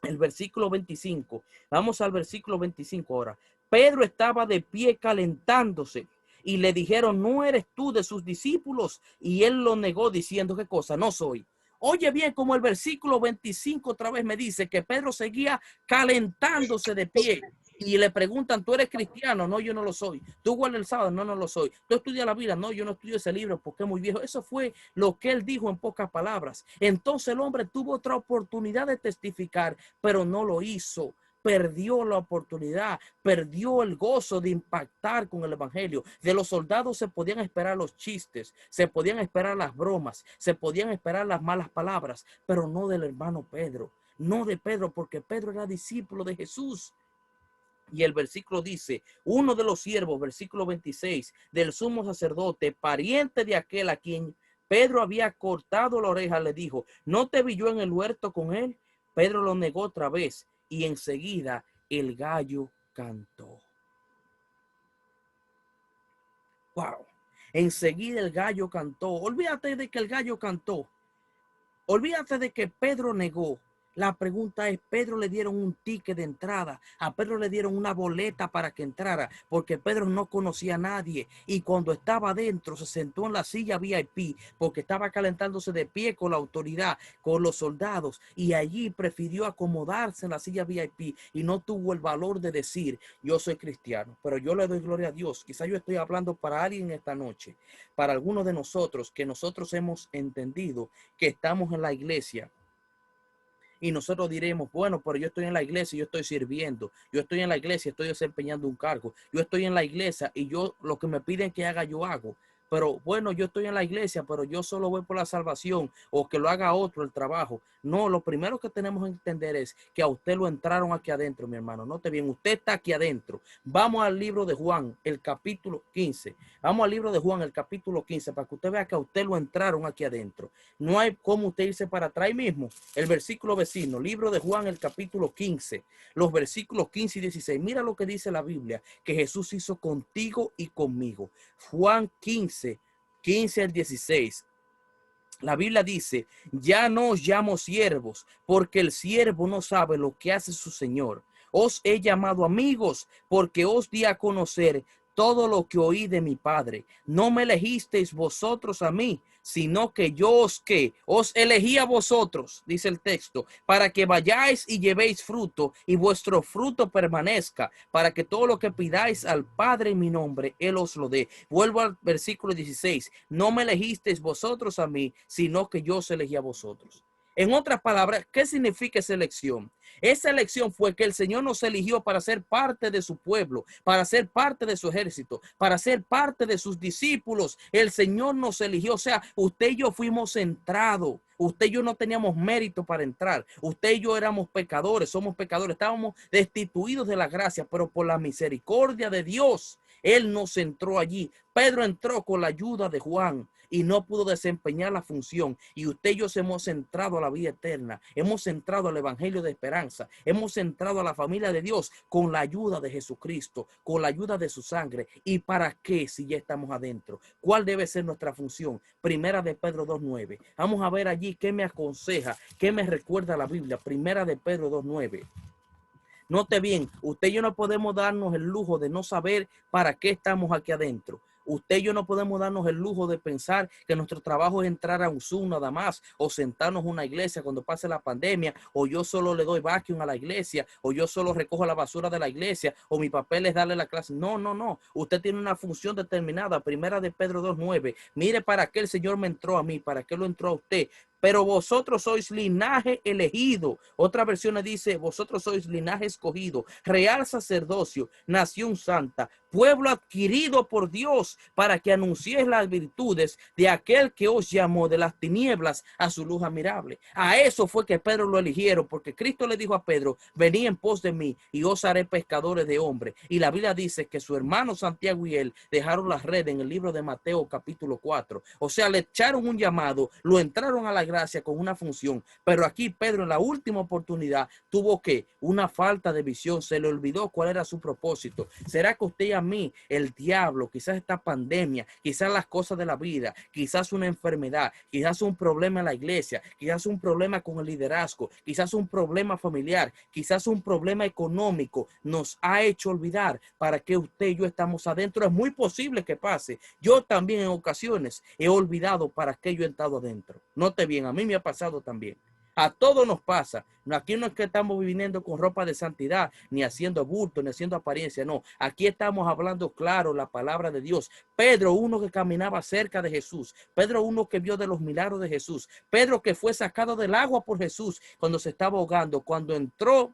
el versículo 25. Vamos al versículo 25 ahora. Pedro estaba de pie calentándose y le dijeron, ¿no eres tú de sus discípulos? Y él lo negó diciendo, ¿qué cosa? No soy. Oye bien, como el versículo 25 otra vez me dice que Pedro seguía calentándose de pie. Y le preguntan, ¿tú eres cristiano? No, yo no lo soy. ¿Tú guardas el sábado? No, no lo soy. ¿Tú estudias la Biblia? No, yo no estudio ese libro porque es muy viejo. Eso fue lo que él dijo en pocas palabras. Entonces el hombre tuvo otra oportunidad de testificar, pero no lo hizo. Perdió la oportunidad, perdió el gozo de impactar con el evangelio. De los soldados se podían esperar los chistes, se podían esperar las bromas, se podían esperar las malas palabras, pero no del hermano Pedro, no de Pedro, porque Pedro era discípulo de Jesús. Y el versículo dice, uno de los siervos, versículo 26, del sumo sacerdote, pariente de aquel a quien Pedro había cortado la oreja, le dijo, ¿no te vi yo en el huerto con él? Pedro lo negó otra vez y enseguida el gallo cantó. Wow. Enseguida el gallo cantó. Olvídate de que el gallo cantó. Olvídate de que Pedro negó. La pregunta es, Pedro le dieron un ticket de entrada, a Pedro le dieron una boleta para que entrara, porque Pedro no conocía a nadie y cuando estaba adentro se sentó en la silla VIP, porque estaba calentándose de pie con la autoridad, con los soldados, y allí prefirió acomodarse en la silla VIP y no tuvo el valor de decir, yo soy cristiano, pero yo le doy gloria a Dios. Quizá yo estoy hablando para alguien esta noche, para algunos de nosotros, que nosotros hemos entendido que estamos en la iglesia. Y nosotros diremos, bueno, pero yo estoy en la iglesia y yo estoy sirviendo. Yo estoy en la iglesia y estoy desempeñando un cargo. Yo estoy en la iglesia y yo lo que me piden que haga, yo hago. Pero bueno, yo estoy en la iglesia, pero yo solo voy por la salvación o que lo haga otro el trabajo. No, lo primero que tenemos que entender es que a usted lo entraron aquí adentro, mi hermano. Note bien, usted está aquí adentro. Vamos al libro de Juan, el capítulo 15. Vamos al libro de Juan, el capítulo 15, para que usted vea que a usted lo entraron aquí adentro. No hay cómo usted irse para atrás mismo. El versículo vecino, libro de Juan, el capítulo 15, los versículos 15 y 16. Mira lo que dice la Biblia, que Jesús hizo contigo y conmigo. Juan 15, 15 al 16. La Biblia dice, ya no os llamo siervos, porque el siervo no sabe lo que hace su Señor. Os he llamado amigos, porque os di a conocer todo lo que oí de mi Padre. No me elegisteis vosotros a mí, sino que yo os elegí a vosotros, dice el texto, para que vayáis y llevéis fruto y vuestro fruto permanezca, para que todo lo que pidáis al Padre en mi nombre, Él os lo dé. Vuelvo al versículo 16, no me elegisteis vosotros a mí, sino que yo os elegí a vosotros. En otras palabras, ¿qué significa esa elección? Esa elección fue que el Señor nos eligió para ser parte de su pueblo, para ser parte de su ejército, para ser parte de sus discípulos. El Señor nos eligió, o sea, usted y yo fuimos entrados. Usted y yo no teníamos mérito para entrar. Usted y yo éramos pecadores, somos pecadores, estábamos destituidos de la gracia, pero por la misericordia de Dios, Él nos entró allí. Pedro entró con la ayuda de Juan y no pudo desempeñar la función. Y usted y yo hemos entrado a la vida eterna, hemos entrado al evangelio de esperanza, hemos entrado a la familia de Dios con la ayuda de Jesucristo, con la ayuda de su sangre. ¿Y para qué si ya estamos adentro? ¿Cuál debe ser nuestra función? Primera de Pedro 2:9. Vamos a ver allí qué me aconseja, qué me recuerda la Biblia. Primera de Pedro 2:9. Note bien, usted y yo no podemos darnos el lujo de no saber para qué estamos aquí adentro. Usted y yo no podemos darnos el lujo de pensar que nuestro trabajo es entrar a un Zoom nada más, o sentarnos en una iglesia cuando pase la pandemia, o yo solo le doy vacuum a la iglesia, o yo solo recojo la basura de la iglesia, o mi papel es darle la clase. No, no, no. Usted tiene una función determinada. Primera de Pedro 2:9. Mire para qué el Señor me entró a mí, para qué lo entró a usted. pero vosotros sois linaje elegido. Otra versión dice, vosotros sois linaje escogido, real sacerdocio, nación santa, pueblo adquirido por Dios, para que anunciéis las virtudes de aquel que os llamó de las tinieblas a su luz admirable. A eso fue que Pedro lo eligieron, porque Cristo le dijo a Pedro, venid en pos de mí y os haré pescadores de hombres. Y la Biblia dice que su hermano Santiago y él dejaron las redes en el libro de Mateo capítulo 4. O sea, le echaron un llamado, lo entraron a la gracia con una función, pero aquí Pedro en la última oportunidad tuvo que una falta de visión, se le olvidó cuál era su propósito. ¿Será que usted y a mí, el diablo, quizás esta pandemia, quizás las cosas de la vida, quizás una enfermedad, quizás un problema en la iglesia, quizás un problema con el liderazgo, quizás un problema familiar, quizás un problema económico, nos ha hecho olvidar para que usted y yo estamos adentro? Es muy posible que pase. Yo también en ocasiones he olvidado para qué yo he estado adentro. Note bien, a mí me ha pasado también. A todos nos pasa. Aquí no es que estamos viviendo con ropa de santidad, ni haciendo bulto, ni haciendo apariencia. No, aquí estamos hablando claro la palabra de Dios. Pedro, uno que caminaba cerca de Jesús. Pedro, uno que vio de los milagros de Jesús. Pedro, que fue sacado del agua por Jesús cuando se estaba ahogando. Cuando entró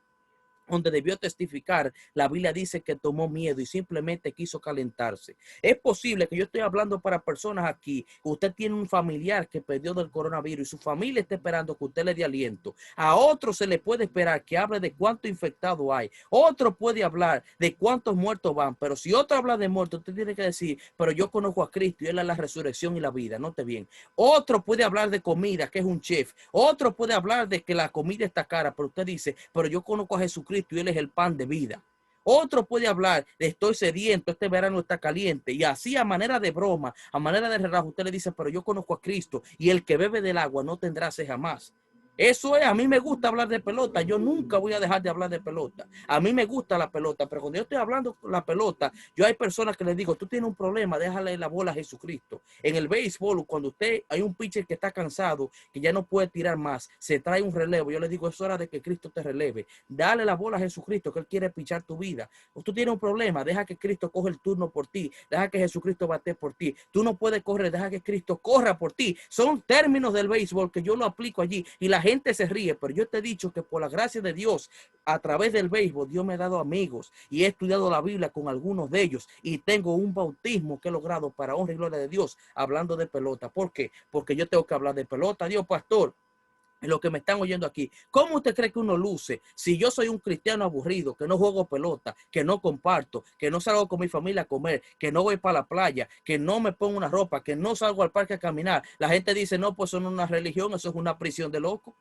donde debió testificar, la Biblia dice que tomó miedo y simplemente quiso calentarse. Es posible que yo estoy hablando para personas aquí. Usted tiene un familiar que perdió del coronavirus y su familia está esperando que usted le dé aliento. A otro se le puede esperar que hable de cuánto infectado hay. Otro puede hablar de cuántos muertos van. Pero si otro habla de muertos, usted tiene que decir, pero yo conozco a Cristo y Él es la resurrección y la vida. Note bien. Otro puede hablar de comida, que es un chef. Otro puede hablar de que la comida está cara, pero usted dice, pero yo conozco a Jesucristo y Él es el pan de vida. Otro puede hablar de estoy sediento, este verano está caliente, y así a manera de broma, a manera de relajo, usted le dice, pero yo conozco a Cristo y el que bebe del agua no tendrá sed jamás. Eso es, a mí me gusta hablar de pelota, yo nunca voy a dejar de hablar de pelota. A mí me gusta la pelota, pero cuando yo estoy hablando de la pelota, yo hay personas que les digo, tú tienes un problema, déjale la bola a Jesucristo. En el béisbol, cuando usted hay un pitcher que está cansado, que ya no puede tirar más, se trae un relevo, yo le digo, es hora de que Cristo te releve. Dale la bola a Jesucristo, que Él quiere pichar tu vida. O tú tienes un problema, deja que Cristo coge el turno por ti, deja que Jesucristo bate por ti. Tú no puedes correr, deja que Cristo corra por ti. Son términos del béisbol que yo lo aplico allí y la gente se ríe, pero yo te he dicho que por la gracia de Dios, a través del béisbol, Dios me ha dado amigos y he estudiado la Biblia con algunos de ellos y tengo un bautismo que he logrado para honra y gloria de Dios hablando de pelota. ¿Por qué? Porque yo tengo que hablar de pelota. Dios, pastor, lo que me están oyendo aquí, ¿cómo usted cree que uno luce si yo soy un cristiano aburrido, que no juego pelota, que no comparto, que no salgo con mi familia a comer, que no voy para la playa, que no me pongo una ropa, que no salgo al parque a caminar? La gente dice, no, pues eso no es una religión, eso es una prisión de locos.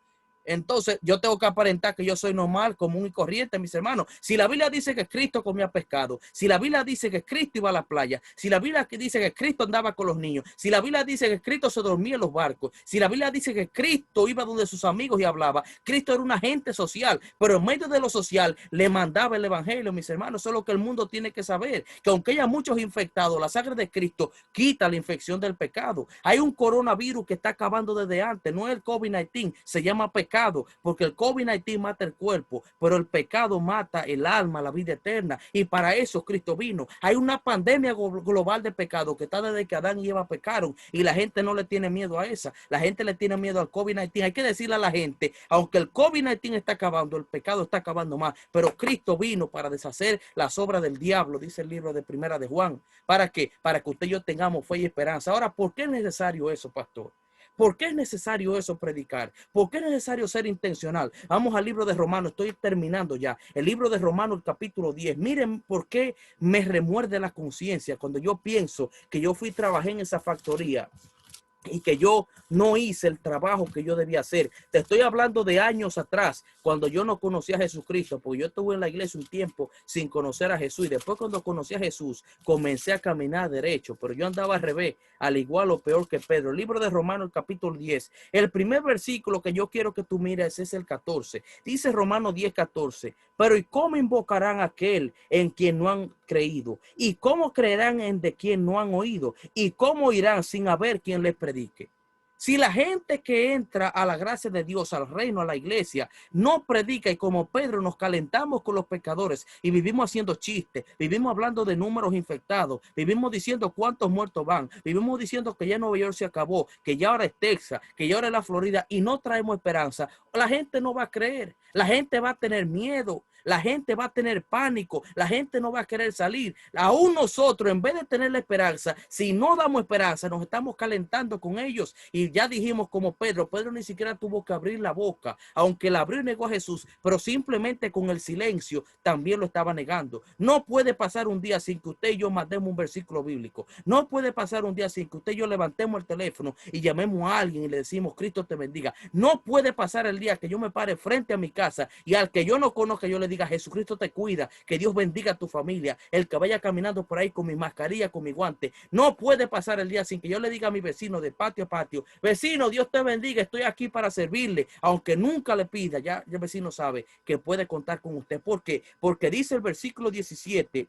Entonces yo tengo que aparentar que yo soy normal, común y corriente, mis hermanos. Si la Biblia dice que Cristo comía pescado, si la Biblia dice que Cristo iba a la playa, si la Biblia dice que Cristo andaba con los niños, si la Biblia dice que Cristo se dormía en los barcos, si la Biblia dice que Cristo iba donde sus amigos y hablaba, Cristo era un agente social, pero en medio de lo social le mandaba el evangelio, mis hermanos. Eso es lo que el mundo tiene que saber, que aunque haya muchos infectados, la sangre de Cristo quita la infección del pecado. Hay un coronavirus que está acabando desde antes, no es el COVID-19, se llama pecado, porque el COVID-19 mata el cuerpo, pero el pecado mata el alma, la vida eterna, y para eso Cristo vino. Hay una pandemia global de pecado que está desde que Adán y Eva pecaron, y la gente no le tiene miedo a esa, la gente le tiene miedo al COVID-19. Hay que decirle a la gente, aunque el COVID-19 está acabando, el pecado está acabando más, pero Cristo vino para deshacer las obras del diablo, dice el libro de Primera de Juan. ¿Para qué? Para que usted y yo tengamos fe y esperanza. Ahora, ¿por qué es necesario eso, pastor? ¿Por qué es necesario eso predicar? ¿Por qué es necesario ser intencional? Vamos al libro de Romanos, estoy terminando ya. El libro de Romanos, el capítulo 10. Miren por qué me remuerde la conciencia cuando yo pienso que yo trabajé en esa factoría y que yo no hice el trabajo que yo debía hacer. Te estoy hablando de años atrás, cuando yo no conocía a Jesucristo, porque yo estuve en la iglesia un tiempo sin conocer a Jesús, y después cuando conocí a Jesús, comencé a caminar derecho, pero yo andaba al revés, al igual o peor que Pedro. El libro de Romanos, el capítulo 10, el primer versículo que yo quiero que tú mires es el 14. Dice Romanos 10, 14, pero ¿y cómo invocarán a aquel en quien no han creído? ¿Y cómo creerán en de quien no han oído? ¿Y cómo irán sin haber quien les predique? Si la gente que entra a la gracia de Dios, al reino, a la iglesia, no predica y como Pedro nos calentamos con los pecadores y vivimos haciendo chistes, vivimos hablando de números infectados, vivimos diciendo cuántos muertos van, vivimos diciendo que ya Nueva York se acabó, que ya ahora es Texas, que ya ahora es la Florida y no traemos esperanza, la gente no va a creer, la gente va a tener miedo. La gente va a tener pánico, la gente no va a querer salir. Aún nosotros, en vez de tener la esperanza, si no damos esperanza, nos estamos calentando con ellos. Y ya dijimos como Pedro ni siquiera tuvo que abrir la boca, aunque la abrió y negó a Jesús, pero simplemente con el silencio también lo estaba negando. No puede pasar un día sin que usted y yo mandemos un versículo bíblico. No puede pasar un día sin que usted y yo levantemos el teléfono y llamemos a alguien y le decimos, Cristo te bendiga. No puede pasar el día que yo me pare frente a mi casa y al que yo no conozca yo le diga, Jesucristo te cuida, que Dios bendiga a tu familia, el que vaya caminando por ahí con mi mascarilla, con mi guante. No puede pasar el día sin que yo le diga a mi vecino de patio a patio, vecino, Dios te bendiga, estoy aquí para servirle, aunque nunca le pida, ya el vecino sabe que puede contar con usted. ¿Por qué? Porque dice el versículo 17,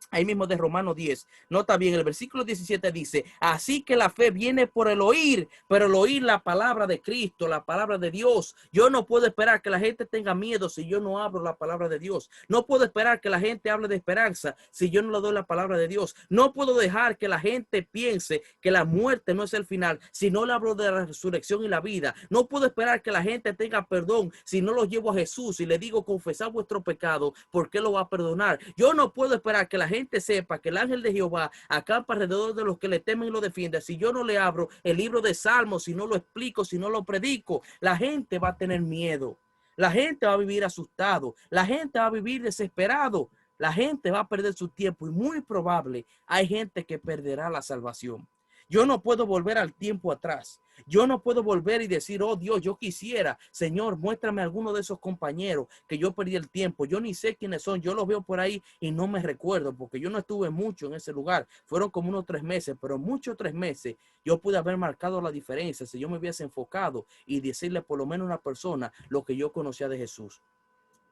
ahí mismo de Romanos 10, nota bien, el versículo 17 dice, así que la fe viene por el oír, pero el oír la palabra de Cristo, la palabra de Dios. Yo no puedo esperar que la gente tenga miedo si yo no hablo la palabra de Dios. No puedo esperar que la gente hable de esperanza si yo no le doy la palabra de Dios. No puedo dejar que la gente piense que la muerte no es el final si no le hablo de la resurrección y la vida. No puedo esperar que la gente tenga perdón si no los llevo a Jesús y le digo, confesad vuestro pecado, porque lo va a perdonar. Yo no puedo esperar que la gente sepa que el ángel de Jehová acampa alrededor de los que le temen y lo defienden. Si yo no le abro el libro de Salmos, si no lo explico, si no lo predico, la gente va a tener miedo. La gente va a vivir asustado. La gente va a vivir desesperado. La gente va a perder su tiempo y muy probable hay gente que perderá la salvación. Yo no puedo volver al tiempo atrás. Yo no puedo volver y decir, oh Dios, yo quisiera, Señor, muéstrame a alguno de esos compañeros que yo perdí el tiempo. Yo ni sé quiénes son. Yo los veo por ahí y no me recuerdo porque yo no estuve mucho en ese lugar. Fueron como unos 3 meses, pero muchos 3 meses yo pude haber marcado la diferencia si yo me hubiese enfocado y decirle por lo menos a una persona lo que yo conocía de Jesús.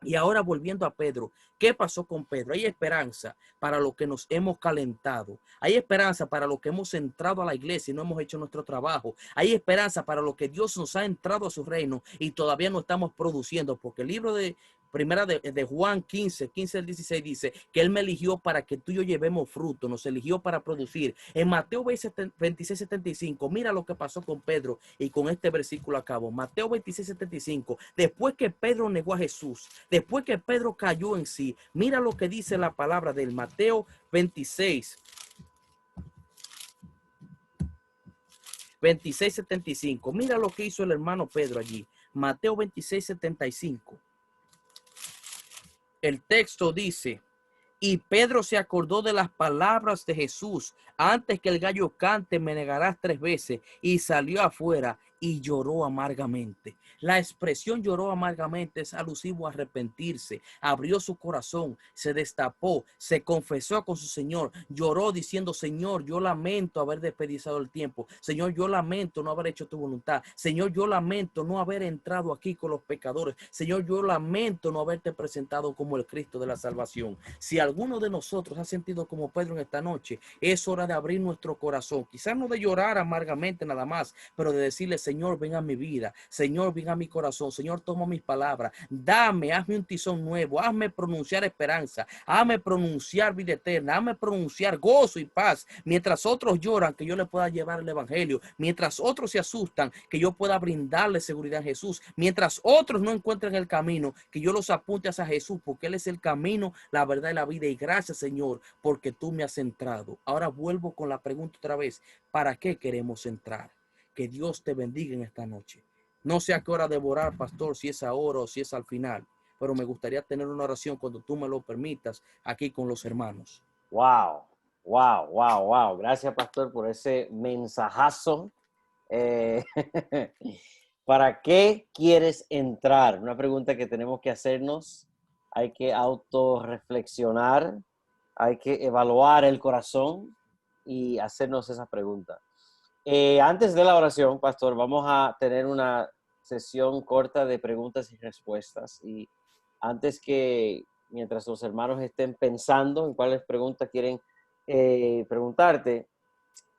Y ahora volviendo a Pedro, ¿qué pasó con Pedro? Hay esperanza para los que nos hemos calentado. Hay esperanza para los que hemos entrado a la iglesia y no hemos hecho nuestro trabajo. Hay esperanza para los que Dios nos ha entrado a su reino y todavía no estamos produciendo. Porque el libro de Primera de Juan 15 al 16 dice que Él me eligió para que tú y yo llevemos fruto, nos eligió para producir. En Mateo 26, 75, mira lo que pasó con Pedro y con este versículo acabo. Mateo 26, 75, después que Pedro negó a Jesús, después que Pedro cayó en sí, mira lo que dice la palabra del Mateo 26, 75. Mira lo que hizo el hermano Pedro allí. Mateo 26, 75. El texto dice, y Pedro se acordó de las palabras de Jesús, antes que el gallo cante me negarás 3 veces, y salió afuera y lloró amargamente. La expresión lloró amargamente es alusivo a arrepentirse. Abrió su corazón, se destapó, se confesó con su Señor, lloró diciendo, Señor, yo lamento haber desperdiciado el tiempo. Señor, yo lamento no haber hecho tu voluntad. Señor, yo lamento no haber entrado aquí con los pecadores. Señor, yo lamento no haberte presentado como el Cristo de la salvación. Si alguno de nosotros ha sentido como Pedro en esta noche, es hora de abrir nuestro corazón. Quizás no de llorar amargamente nada más, pero de decirle, Señor, ven a mi vida. Señor, ven a mi corazón. Señor, toma mis palabras. Dame, hazme un tizón nuevo. Hazme pronunciar esperanza. Hazme pronunciar vida eterna. Hazme pronunciar gozo y paz. Mientras otros lloran, que yo le pueda llevar el evangelio. Mientras otros se asustan, que yo pueda brindarle seguridad a Jesús. Mientras otros no encuentren el camino, que yo los apunte hacia Jesús, porque Él es el camino, la verdad y la vida. Y gracias, Señor, porque tú me has entrado. Ahora vuelvo con la pregunta otra vez. ¿Para qué queremos entrar? Que Dios te bendiga en esta noche. No sé a qué hora devorar, pastor, si es ahora o si es al final, pero me gustaría tener una oración cuando tú me lo permitas aquí con los hermanos. Wow, wow, wow, wow. Gracias, pastor, por ese mensajazo. ¿Para qué quieres entrar? Una pregunta que tenemos que hacernos. Hay que autorreflexionar, hay que evaluar el corazón y hacernos esa pregunta. Antes de la oración, pastor, vamos a tener una sesión corta de preguntas y respuestas. Y antes que, mientras los hermanos estén pensando en cuáles preguntas quieren preguntarte,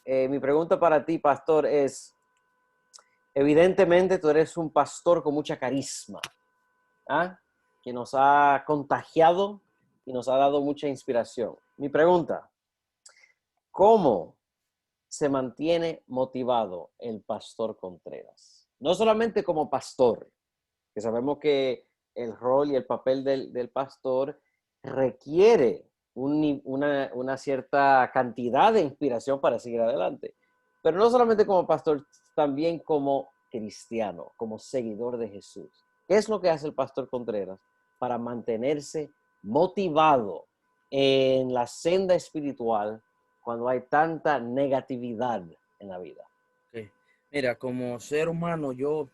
mi pregunta para ti, pastor, es, evidentemente tú eres un pastor con mucha carisma, ¿ah? Que nos ha contagiado y nos ha dado mucha inspiración. Mi pregunta, ¿cómo se mantiene motivado el pastor Contreras? No solamente como pastor, que sabemos que el rol y el papel del pastor requiere una cierta cantidad de inspiración para seguir adelante. Pero no solamente como pastor, también como cristiano, como seguidor de Jesús. ¿Qué es lo que hace el pastor Contreras para mantenerse motivado en la senda espiritual cuando hay tanta negatividad en la vida? Ok. Mira, como ser humano, yo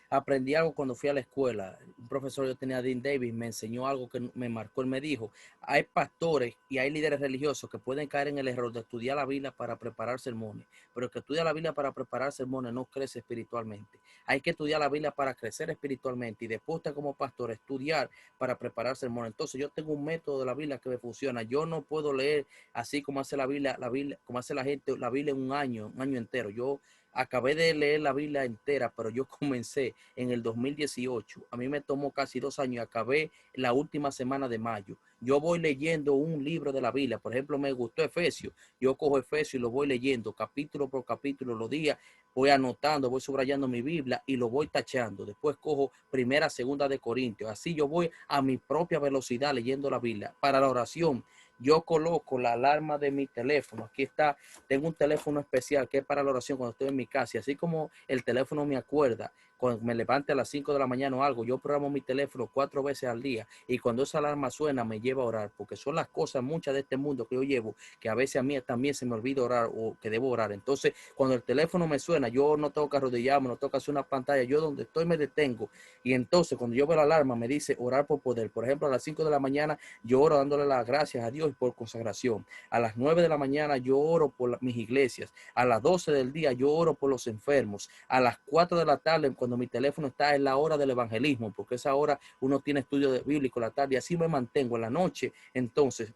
aprendí algo cuando fui a la escuela. Un profesor yo tenía, Dean Davis, me enseñó algo que me marcó. Él me dijo, hay pastores y hay líderes religiosos que pueden caer en el error de estudiar la Biblia para preparar sermones, pero el que estudia la Biblia para preparar sermones no crece espiritualmente. Hay que estudiar la Biblia para crecer espiritualmente y después usted como pastor estudiar para preparar sermones. Entonces yo tengo un método de la Biblia que me funciona. Yo no puedo leer así como hace la Biblia, como hace la gente, la Biblia en un año entero. Yo acabé de leer la Biblia entera, pero yo comencé en el 2018. A mí me tomó casi 2 años y acabé la última semana de mayo. Yo voy leyendo un libro de la Biblia. Por ejemplo, me gustó Efesios. Yo cojo Efesios y lo voy leyendo capítulo por capítulo los días. Voy anotando, voy subrayando mi Biblia y lo voy tachando. Después cojo primera, segunda de Corintios. Así yo voy a mi propia velocidad leyendo la Biblia. Para la oración, yo coloco la alarma de mi teléfono. Aquí está. Tengo un teléfono especial que es para la oración cuando estoy en mi casa. Y así como el teléfono me acuerda cuando me levante a las 5 de la mañana o algo, yo programo mi teléfono 4 veces al día. Y cuando esa alarma suena, me lleva a orar. Porque son las cosas, muchas de este mundo que yo llevo, que a veces a mí también se me olvida orar o que debo orar. Entonces, cuando el teléfono me suena, yo no tengo que arrodillarme, no tengo que hacer una pantalla. Yo donde estoy me detengo. Y entonces, cuando yo veo la alarma, me dice orar por poder. Por ejemplo, a las 5 de la mañana, yo oro dándole las gracias a Dios por consagración. A las 9 de la mañana yo oro por mis iglesias. A las 12 del día yo oro por los enfermos. A las 4 de la tarde, cuando mi teléfono está en la hora del evangelismo, porque esa hora uno tiene estudio bíblico la tarde, y así me mantengo en la noche. Entonces,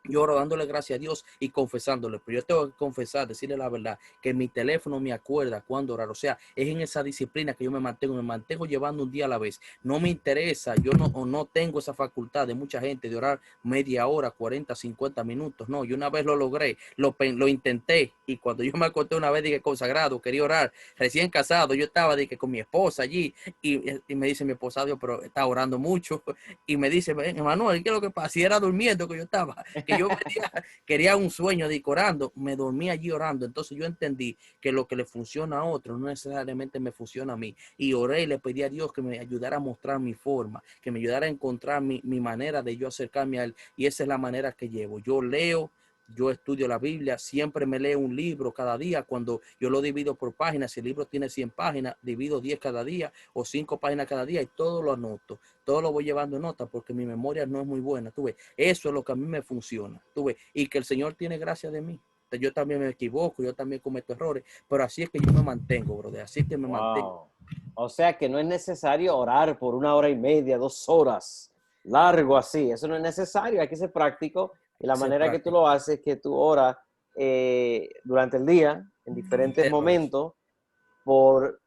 yo oro dándole gracias a Dios y confesándole, pero yo tengo que confesar, decirle la verdad, que mi teléfono me acuerda cuándo orar. O sea, es en esa disciplina que yo me mantengo llevando un día a la vez. No me interesa, yo no tengo esa facultad de mucha gente de orar media hora, 40, 50 minutos. No, yo una vez lo logré, lo intenté, y cuando yo me acosté una vez, dije consagrado, quería orar, recién casado, yo estaba dije, con mi esposa allí, y me dice mi esposa, Dios, pero está orando mucho, y me dice, Manuel, ¿qué es lo que pasa? Si era durmiendo que yo estaba, que yo quería un sueño de orando, me dormí allí orando. Entonces yo entendí que lo que le funciona a otro no necesariamente me funciona a mí. Y oré y le pedí a Dios que me ayudara a mostrar mi forma, que me ayudara a encontrar mi manera de yo acercarme a Él. Y esa es la manera que llevo. Yo leo. Yo estudio la Biblia, siempre me leo un libro cada día. Cuando yo lo divido por páginas, si el libro tiene 100 páginas, divido 10 cada día o 5 páginas cada día y todo lo anoto. Todo lo voy llevando en nota porque mi memoria no es muy buena. Tú ves, eso es lo que a mí me funciona. Tú ves, y que el Señor tiene gracia de mí. Yo también me equivoco, yo también cometo errores, pero así es que yo me mantengo, brother. Así es que me mantengo. Wow. O sea que no es necesario orar por 1 hora y media, 2 horas, largo así. Eso no es necesario, hay que ser práctico. Y la Ser manera que tú práctico. lo haces es que tú oras durante el día, en diferentes Entero a veces. momentos, por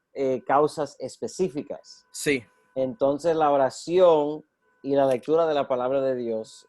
causas específicas. Sí, Entonces la oración y la lectura de la palabra de Dios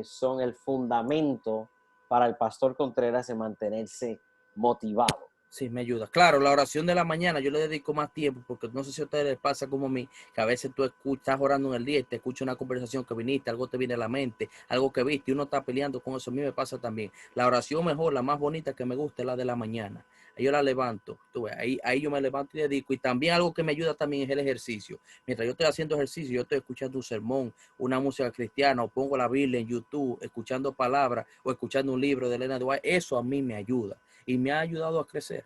son el fundamento para el pastor Contreras de mantenerse motivado. sí, me ayuda. Claro, la oración de la mañana yo le dedico más tiempo porque no sé si a ustedes les pasa como a mí, que a veces tú estás orando en el día y te escuchas una conversación que viniste, algo te viene a la mente, algo que viste y uno está peleando con eso. A mí me pasa también. La oración mejor, la más bonita que me gusta es la de la mañana. Ahí yo la levanto, tú ves, ahí yo me levanto y dedico. Y también algo que me ayuda también es el ejercicio. Mientras yo estoy haciendo ejercicio, yo estoy escuchando un sermón, una música cristiana, o pongo la Biblia en YouTube, escuchando palabras o escuchando un libro de Elena de White. Eso a mí me ayuda y me ha ayudado a crecer.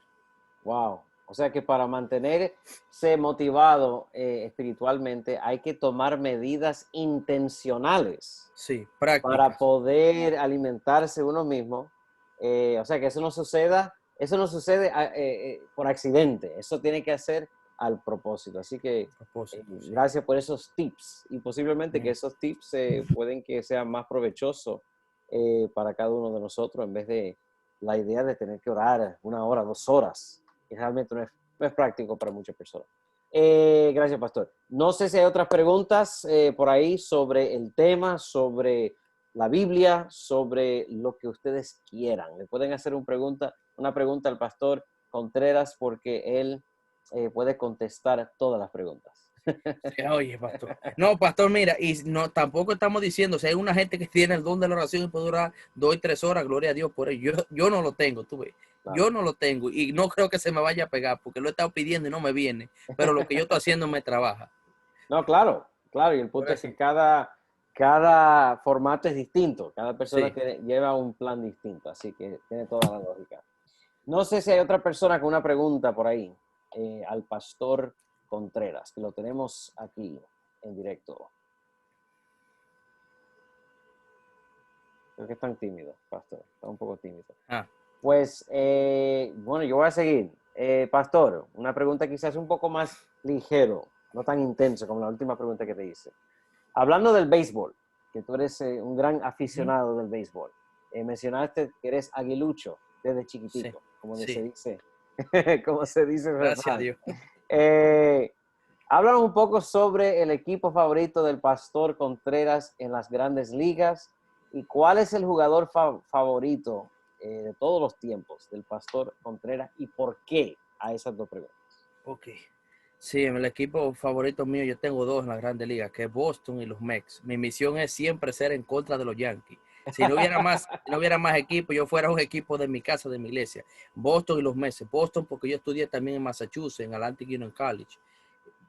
Wow. O sea que para mantenerse motivado espiritualmente hay que tomar medidas intencionales Sí, para prácticas. poder alimentarse uno mismo. O sea que eso no sucede por accidente, eso tiene que hacer al propósito. Así que Propósito, sí. gracias por esos tips y posiblemente que Bien. esos tips pueden que sean más provechosos para cada uno de nosotros en vez de la idea de tener que orar 1 hora, 2 horas, que realmente no es no es práctico para muchas personas. Gracias, pastor. No sé si hay otras preguntas por ahí sobre el tema, sobre la Biblia, sobre lo que ustedes quieran. Le pueden hacer una pregunta al pastor Contreras porque él puede contestar todas las preguntas. Sí, oye, pastor. No, pastor, mira, y no, tampoco estamos diciendo, si hay una gente que tiene el don de la oración y puede durar 2 y 3 horas, gloria a Dios por ello. Yo no lo tengo, tú ves. Claro. Yo no lo tengo y no creo que se me vaya a pegar porque lo he estado pidiendo y no me viene, pero lo que yo estoy haciendo me trabaja. No, claro, y el punto es que cada formato es distinto, cada persona Sí. lleva un plan distinto, así que tiene toda la lógica. No sé si hay otra persona con una pregunta por ahí al pastor Contreras, que lo tenemos aquí en directo. Creo que están tímidos, pastor, está un poco tímido. Pues, bueno, yo voy a seguir. Pastor, una pregunta quizás un poco más ligero, no tan intenso como la última pregunta que te hice. Hablando del béisbol, que tú eres un gran aficionado del béisbol, mencionaste que eres aguilucho desde chiquitico, Sí, como sí. se dice. Como se dice. Gracias a Dios. Háblanos un poco sobre el equipo favorito del pastor Contreras en las grandes ligas y cuál es el jugador favorito de todos los tiempos del pastor Contreras y por qué a esas dos preguntas. Ok. Sí, en el equipo favorito mío yo tengo 2 en la Grande Liga, que es Boston y los Mets. Mi misión es siempre ser en contra de los Yankees. Si no hubiera más equipos, yo fuera un equipo de mi casa, de mi iglesia. Boston y los Mets. Boston porque yo estudié también en Massachusetts, en Atlantic Union College.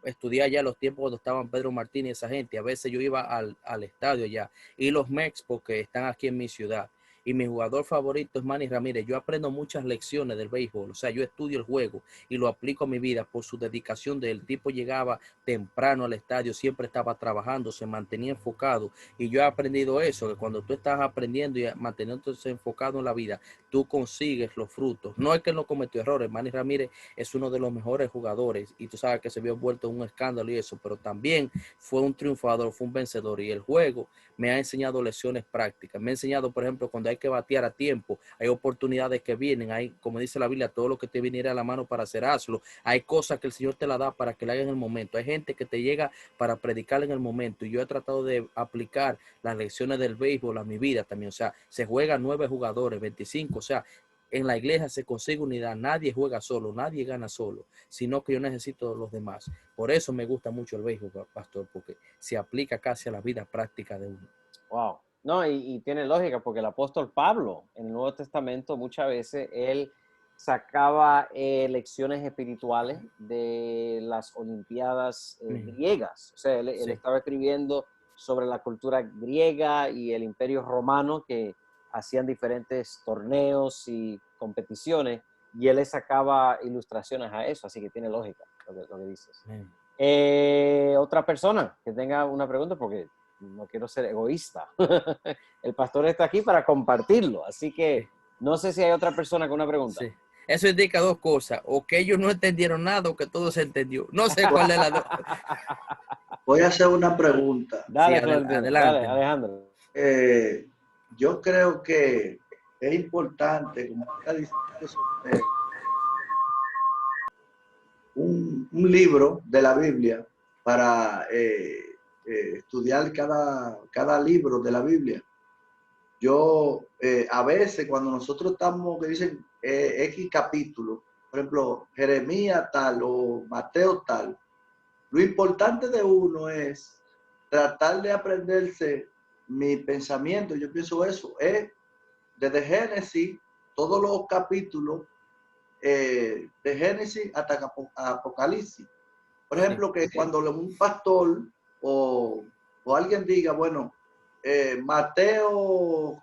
Estudié allá los tiempos cuando estaban Pedro Martínez y esa gente. A veces yo iba al estadio allá. Y los Mets porque están aquí en mi ciudad. Y mi jugador favorito es Manny Ramírez. Yo aprendo muchas lecciones del béisbol. O sea, yo estudio el juego y lo aplico a mi vida por su dedicación. El tipo llegaba temprano al estadio, siempre estaba trabajando, se mantenía enfocado. Y yo he aprendido eso, que cuando tú estás aprendiendo y manteniéndose enfocado en la vida, tú consigues los frutos. No es que no cometió errores. Manny Ramírez es uno de los mejores jugadores y tú sabes que se vio envuelto en un escándalo y eso, pero también fue un triunfador, fue un vencedor y el juego me ha enseñado lecciones prácticas. Me ha enseñado, por ejemplo, cuando hay que batear a tiempo, hay oportunidades que vienen, hay, como dice la Biblia, todo lo que te viniera a la mano para hacer, hazlo. Hay cosas que el Señor te la da para que la haga en el momento. Hay gente que te llega para predicar en el momento y yo he tratado de aplicar las lecciones del béisbol a mi vida también. O sea, se juegan 9 jugadores, 25, o sea, en la iglesia se consigue unidad, nadie juega solo, nadie gana solo, sino que yo necesito de los demás. Por eso me gusta mucho el béisbol, pastor, porque se aplica casi a la vida práctica de uno. Wow. No, y tiene lógica, porque el apóstol Pablo en el Nuevo Testamento muchas veces él sacaba lecciones espirituales de las Olimpiadas griegas. O sea, él estaba escribiendo sobre la cultura griega y el Imperio Romano, que hacían diferentes torneos y competiciones, y él le sacaba ilustraciones a eso, así que tiene lógica lo que dices. Otra persona que tenga una pregunta, porque no quiero ser egoísta. El pastor está aquí para compartirlo, así que no sé si hay otra persona con una pregunta. Sí. Eso indica 2 cosas, o que ellos no entendieron nada o que todo se entendió. No sé cuál de las 2. Voy a hacer una pregunta. Dale, Sí, adelante. Dale, Alejandro. Yo creo que es importante, como está diciendo, un libro de la Biblia para estudiar cada libro de la Biblia. Yo, a veces, cuando nosotros estamos, que dicen X capítulo, por ejemplo, Jeremías tal o Mateo tal, lo importante de uno es tratar de aprenderse mi pensamiento. Yo pienso eso, es desde Génesis, todos los capítulos, de Génesis hasta Apocalipsis. Por ejemplo, que cuando un pastor o alguien diga, bueno, Mateo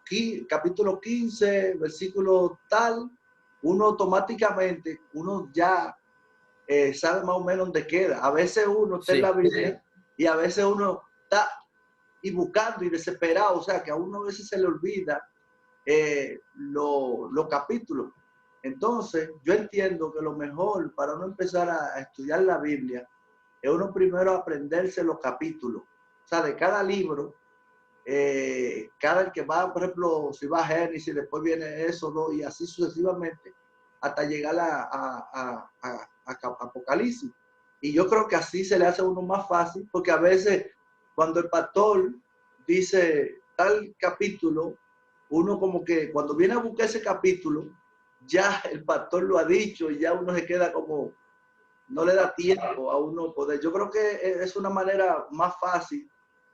capítulo 15, versículo tal, uno automáticamente, uno ya sabe más o menos dónde queda. A veces uno está en la Biblia y a veces uno está y buscando y desesperado, o sea que a uno a veces se le olvida los capítulos. Entonces, yo entiendo que lo mejor para uno empezar a estudiar la Biblia es uno primero aprenderse los capítulos. O sea, de cada libro, cada el que va, por ejemplo, si va a Génesis, después viene Éxodo y así sucesivamente, hasta llegar a Apocalipsis. Y yo creo que así se le hace a uno más fácil, porque a veces cuando el pastor dice tal capítulo, uno como que cuando viene a buscar ese capítulo, ya el pastor lo ha dicho y ya uno se queda como, no le da tiempo a uno poder. Yo creo que es una manera más fácil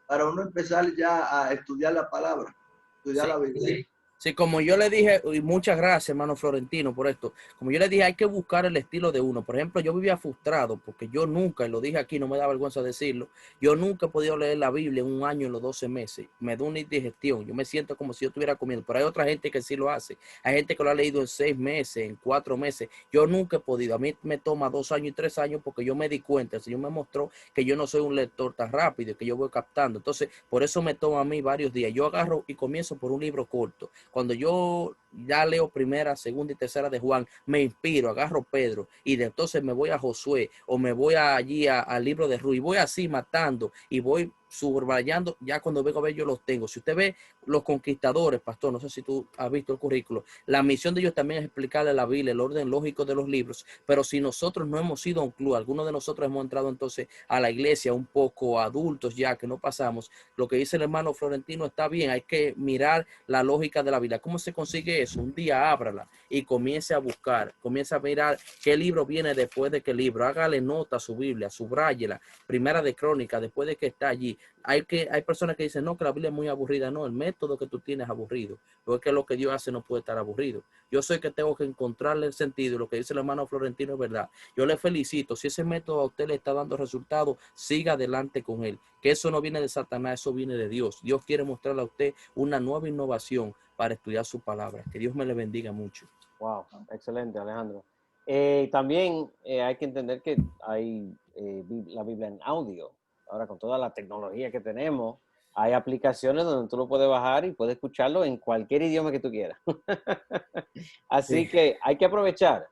para uno empezar ya a estudiar la palabra, estudiar la Biblia. Sí, como yo le dije, y muchas gracias, hermano Florentino, por esto. Como yo le dije, hay que buscar el estilo de uno. Por ejemplo, yo vivía frustrado porque yo nunca, y lo dije aquí, no me da vergüenza decirlo, yo nunca he podido leer la Biblia en un año en los 12 meses. Me da una indigestión. Yo me siento como si yo estuviera comiendo. Pero hay otra gente que sí lo hace. Hay gente que lo ha leído en 6 meses, en 4 meses. Yo nunca he podido. A mí me toma 2 años y 3 años porque yo me di cuenta. El Señor me mostró que yo no soy un lector tan rápido, que yo voy captando. Entonces, por eso me toma a mí varios días. Yo agarro y comienzo por un libro corto. Cuando yo ya leo primera, segunda y tercera de Juan, me inspiro, agarro Pedro y de entonces me voy a Josué o me voy allí al libro de Ruth y voy así matando y voy subrayando. Ya cuando vengo a ver yo los tengo. Si usted ve los conquistadores, pastor, no sé si tú has visto el currículo, la misión de ellos también es explicarle la Biblia, el orden lógico de los libros, pero si nosotros no hemos ido a un club, algunos de nosotros hemos entrado entonces a la iglesia un poco adultos ya que no pasamos, lo que dice el hermano Florentino está bien, hay que mirar la lógica de la Biblia. ¿Cómo se consigue eso? Un día ábrala y comience a buscar, comience a mirar qué libro viene después de qué libro, hágale nota a su Biblia, subráyela, primera de Crónica, después de que está allí. Hay personas que dicen, no, que la Biblia es muy aburrida. No, el método que tú tienes es aburrido, porque lo que Dios hace no puede estar aburrido. Yo sé que tengo que encontrarle el sentido, y lo que dice el hermano Florentino es verdad. Yo le felicito, si ese método a usted le está dando resultados, siga adelante con él, que eso no viene de Satanás, eso viene de Dios. Dios quiere mostrarle a usted una nueva innovación para estudiar su palabra. Que Dios me le bendiga mucho. Wow, excelente, Alejandro. También hay que entender que hay la Biblia en audio. Ahora, con toda la tecnología que tenemos, hay aplicaciones donde tú lo puedes bajar y puedes escucharlo en cualquier idioma que tú quieras. Así Sí. que hay que aprovechar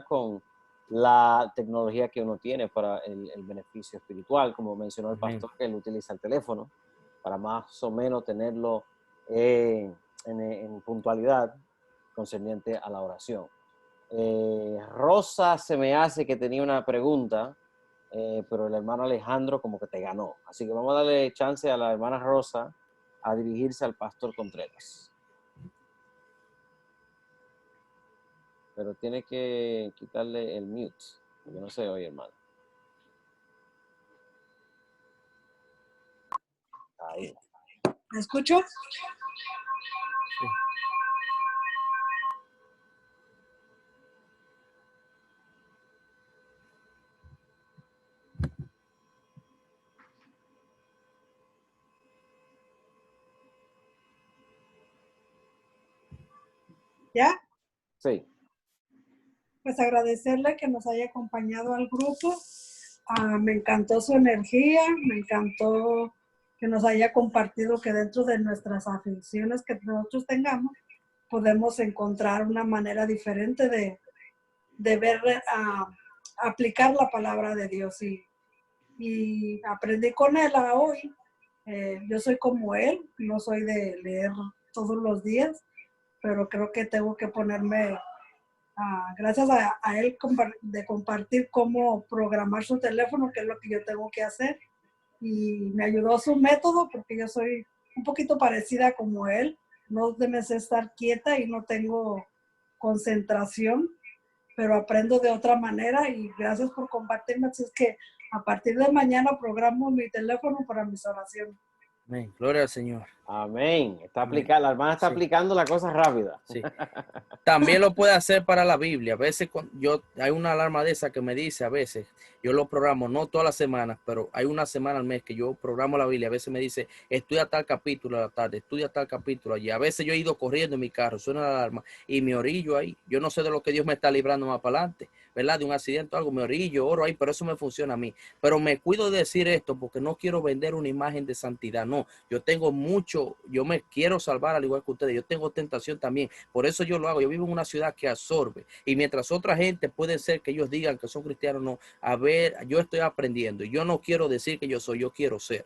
con la tecnología que uno tiene para el beneficio espiritual, como mencionó el pastor, que él utiliza el teléfono para más o menos tenerlo en puntualidad concerniente a la oración. Rosa se me hace que tenía una pregunta, pero el hermano Alejandro como que te ganó. Así que vamos a darle chance a la hermana Rosa a dirigirse al pastor Contreras. Pero tiene que quitarle el mute, porque no se oye, hermano. Ahí. ¿Me escucho? Sí. ¿Ya? Sí. Pues agradecerle que nos haya acompañado al grupo. Me encantó su energía, me encantó que nos haya compartido que dentro de nuestras aficiones que nosotros tengamos, podemos encontrar una manera diferente de ver, aplicar la palabra de Dios. Y aprendí con él hoy. Yo soy como él, no soy de leer todos los días, pero creo que tengo que ponerme, gracias a él, de compartir cómo programar su teléfono, que es lo que yo tengo que hacer. Y me ayudó su método porque yo soy un poquito parecida como él. No me sé estar quieta y no tengo concentración, pero aprendo de otra manera y gracias por compartirme. Así es que a partir de mañana programo mi teléfono para mis oraciones. Amén. Gloria al Señor. Amén. Amén. La hermana está Sí. aplicando la cosa rápida. Sí. También lo puede hacer para la Biblia. A veces hay una alarma de esa que me dice, a veces, yo lo programo, no todas las semanas, pero hay una semana al mes que yo programo la Biblia. A veces me dice, estudia tal capítulo a la tarde, estudia tal capítulo allí. A veces yo he ido corriendo en mi carro, suena la alarma y me orillo ahí. Yo no sé de lo que Dios me está librando más para adelante, ¿verdad? De un accidente o algo, me orillo, oro ahí, pero eso me funciona a mí. Pero me cuido de decir esto porque no quiero vender una imagen de santidad, no. Yo tengo mucho, yo me quiero salvar al igual que ustedes, yo tengo tentación también, por eso yo lo hago. Yo vivo en una ciudad que absorbe y mientras otra gente puede ser que ellos digan que son cristianos, no, a ver, yo estoy aprendiendo y yo no quiero decir que yo soy, yo quiero ser,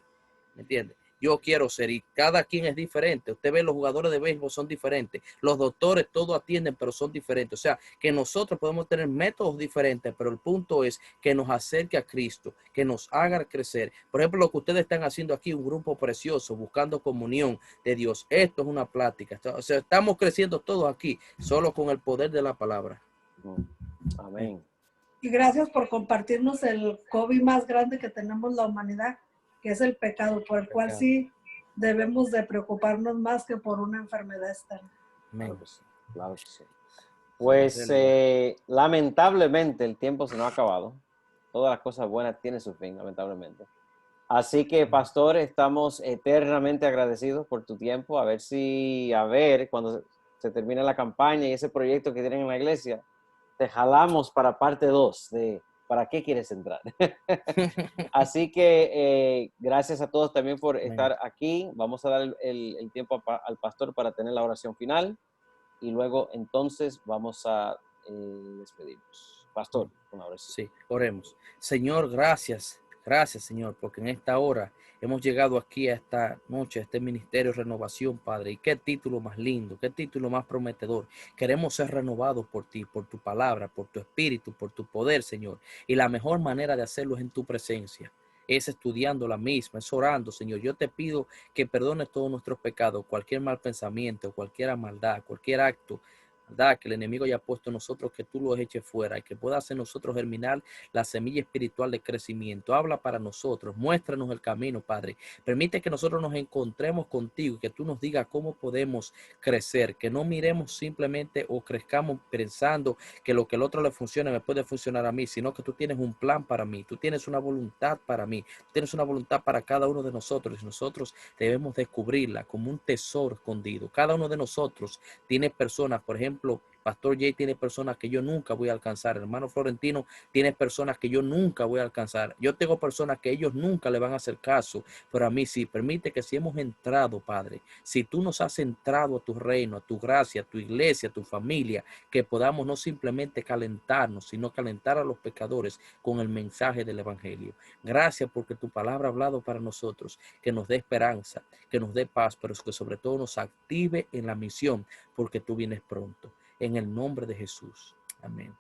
¿me entiendes? yo quiero ser. Y cada quien es diferente. Usted ve, los jugadores de béisbol son diferentes. Los doctores todos atienden, pero son diferentes. O sea, que nosotros podemos tener métodos diferentes, pero el punto es que nos acerque a Cristo, que nos haga crecer. Por ejemplo, lo que ustedes están haciendo aquí, un grupo precioso, buscando comunión de Dios. Esto es una plática. O sea, estamos creciendo todos aquí, solo con el poder de la palabra. Amén. Y gracias por compartirnos el COVID más grande que tenemos la humanidad, que es el pecado, por el cual sí debemos de preocuparnos más que por una enfermedad externa. Claro que sí, claro que sí. Pues lamentablemente el tiempo se nos ha acabado. Todas las cosas buenas tienen su fin, lamentablemente. Así que, pastor, estamos eternamente agradecidos por tu tiempo. A ver cuando se termine la campaña y ese proyecto que tienen en la iglesia, te jalamos para parte 2 de ¿para qué quieres entrar? Así que gracias a todos también por estar aquí. Vamos a dar el tiempo al pastor para tener la oración final y luego entonces vamos a despedirnos. Pastor, una oración. Sí, oremos. Señor, gracias. Gracias, Señor, porque en esta hora hemos llegado aquí a esta noche, a este ministerio de renovación, Padre. Y qué título más lindo, qué título más prometedor. Queremos ser renovados por ti, por tu palabra, por tu espíritu, por tu poder, Señor. Y la mejor manera de hacerlo es en tu presencia. Es estudiando la misma, es orando, Señor. Yo te pido que perdones todos nuestros pecados, cualquier mal pensamiento, cualquier maldad, cualquier acto, ¿verdad?, que el enemigo haya puesto en nosotros, que tú los eches fuera y que pueda hacer nosotros germinar la semilla espiritual de crecimiento. Habla para nosotros, muéstranos el camino, Padre. Permite que nosotros nos encontremos contigo y que tú nos digas cómo podemos crecer, que no miremos simplemente o crezcamos pensando que lo que el otro le funciona me puede funcionar a mí, sino que tú tienes un plan para mí, tú tienes una voluntad para mí, tú tienes una voluntad para cada uno de nosotros y nosotros debemos descubrirla como un tesoro escondido. Cada uno de nosotros tiene personas, por ejemplo, Pastor Jay tiene personas que yo nunca voy a alcanzar. Hermano Florentino tiene personas que yo nunca voy a alcanzar. Yo tengo personas que ellos nunca le van a hacer caso, pero a mí sí. Permite que si hemos entrado, Padre, si tú nos has entrado a tu reino, a tu gracia, a tu iglesia, a tu familia, que podamos no simplemente calentarnos, sino calentar a los pecadores con el mensaje del evangelio. Gracias porque tu palabra ha hablado para nosotros, que nos dé esperanza, que nos dé paz, pero que sobre todo nos active en la misión, porque tú vienes pronto. En el nombre de Jesús. Amén.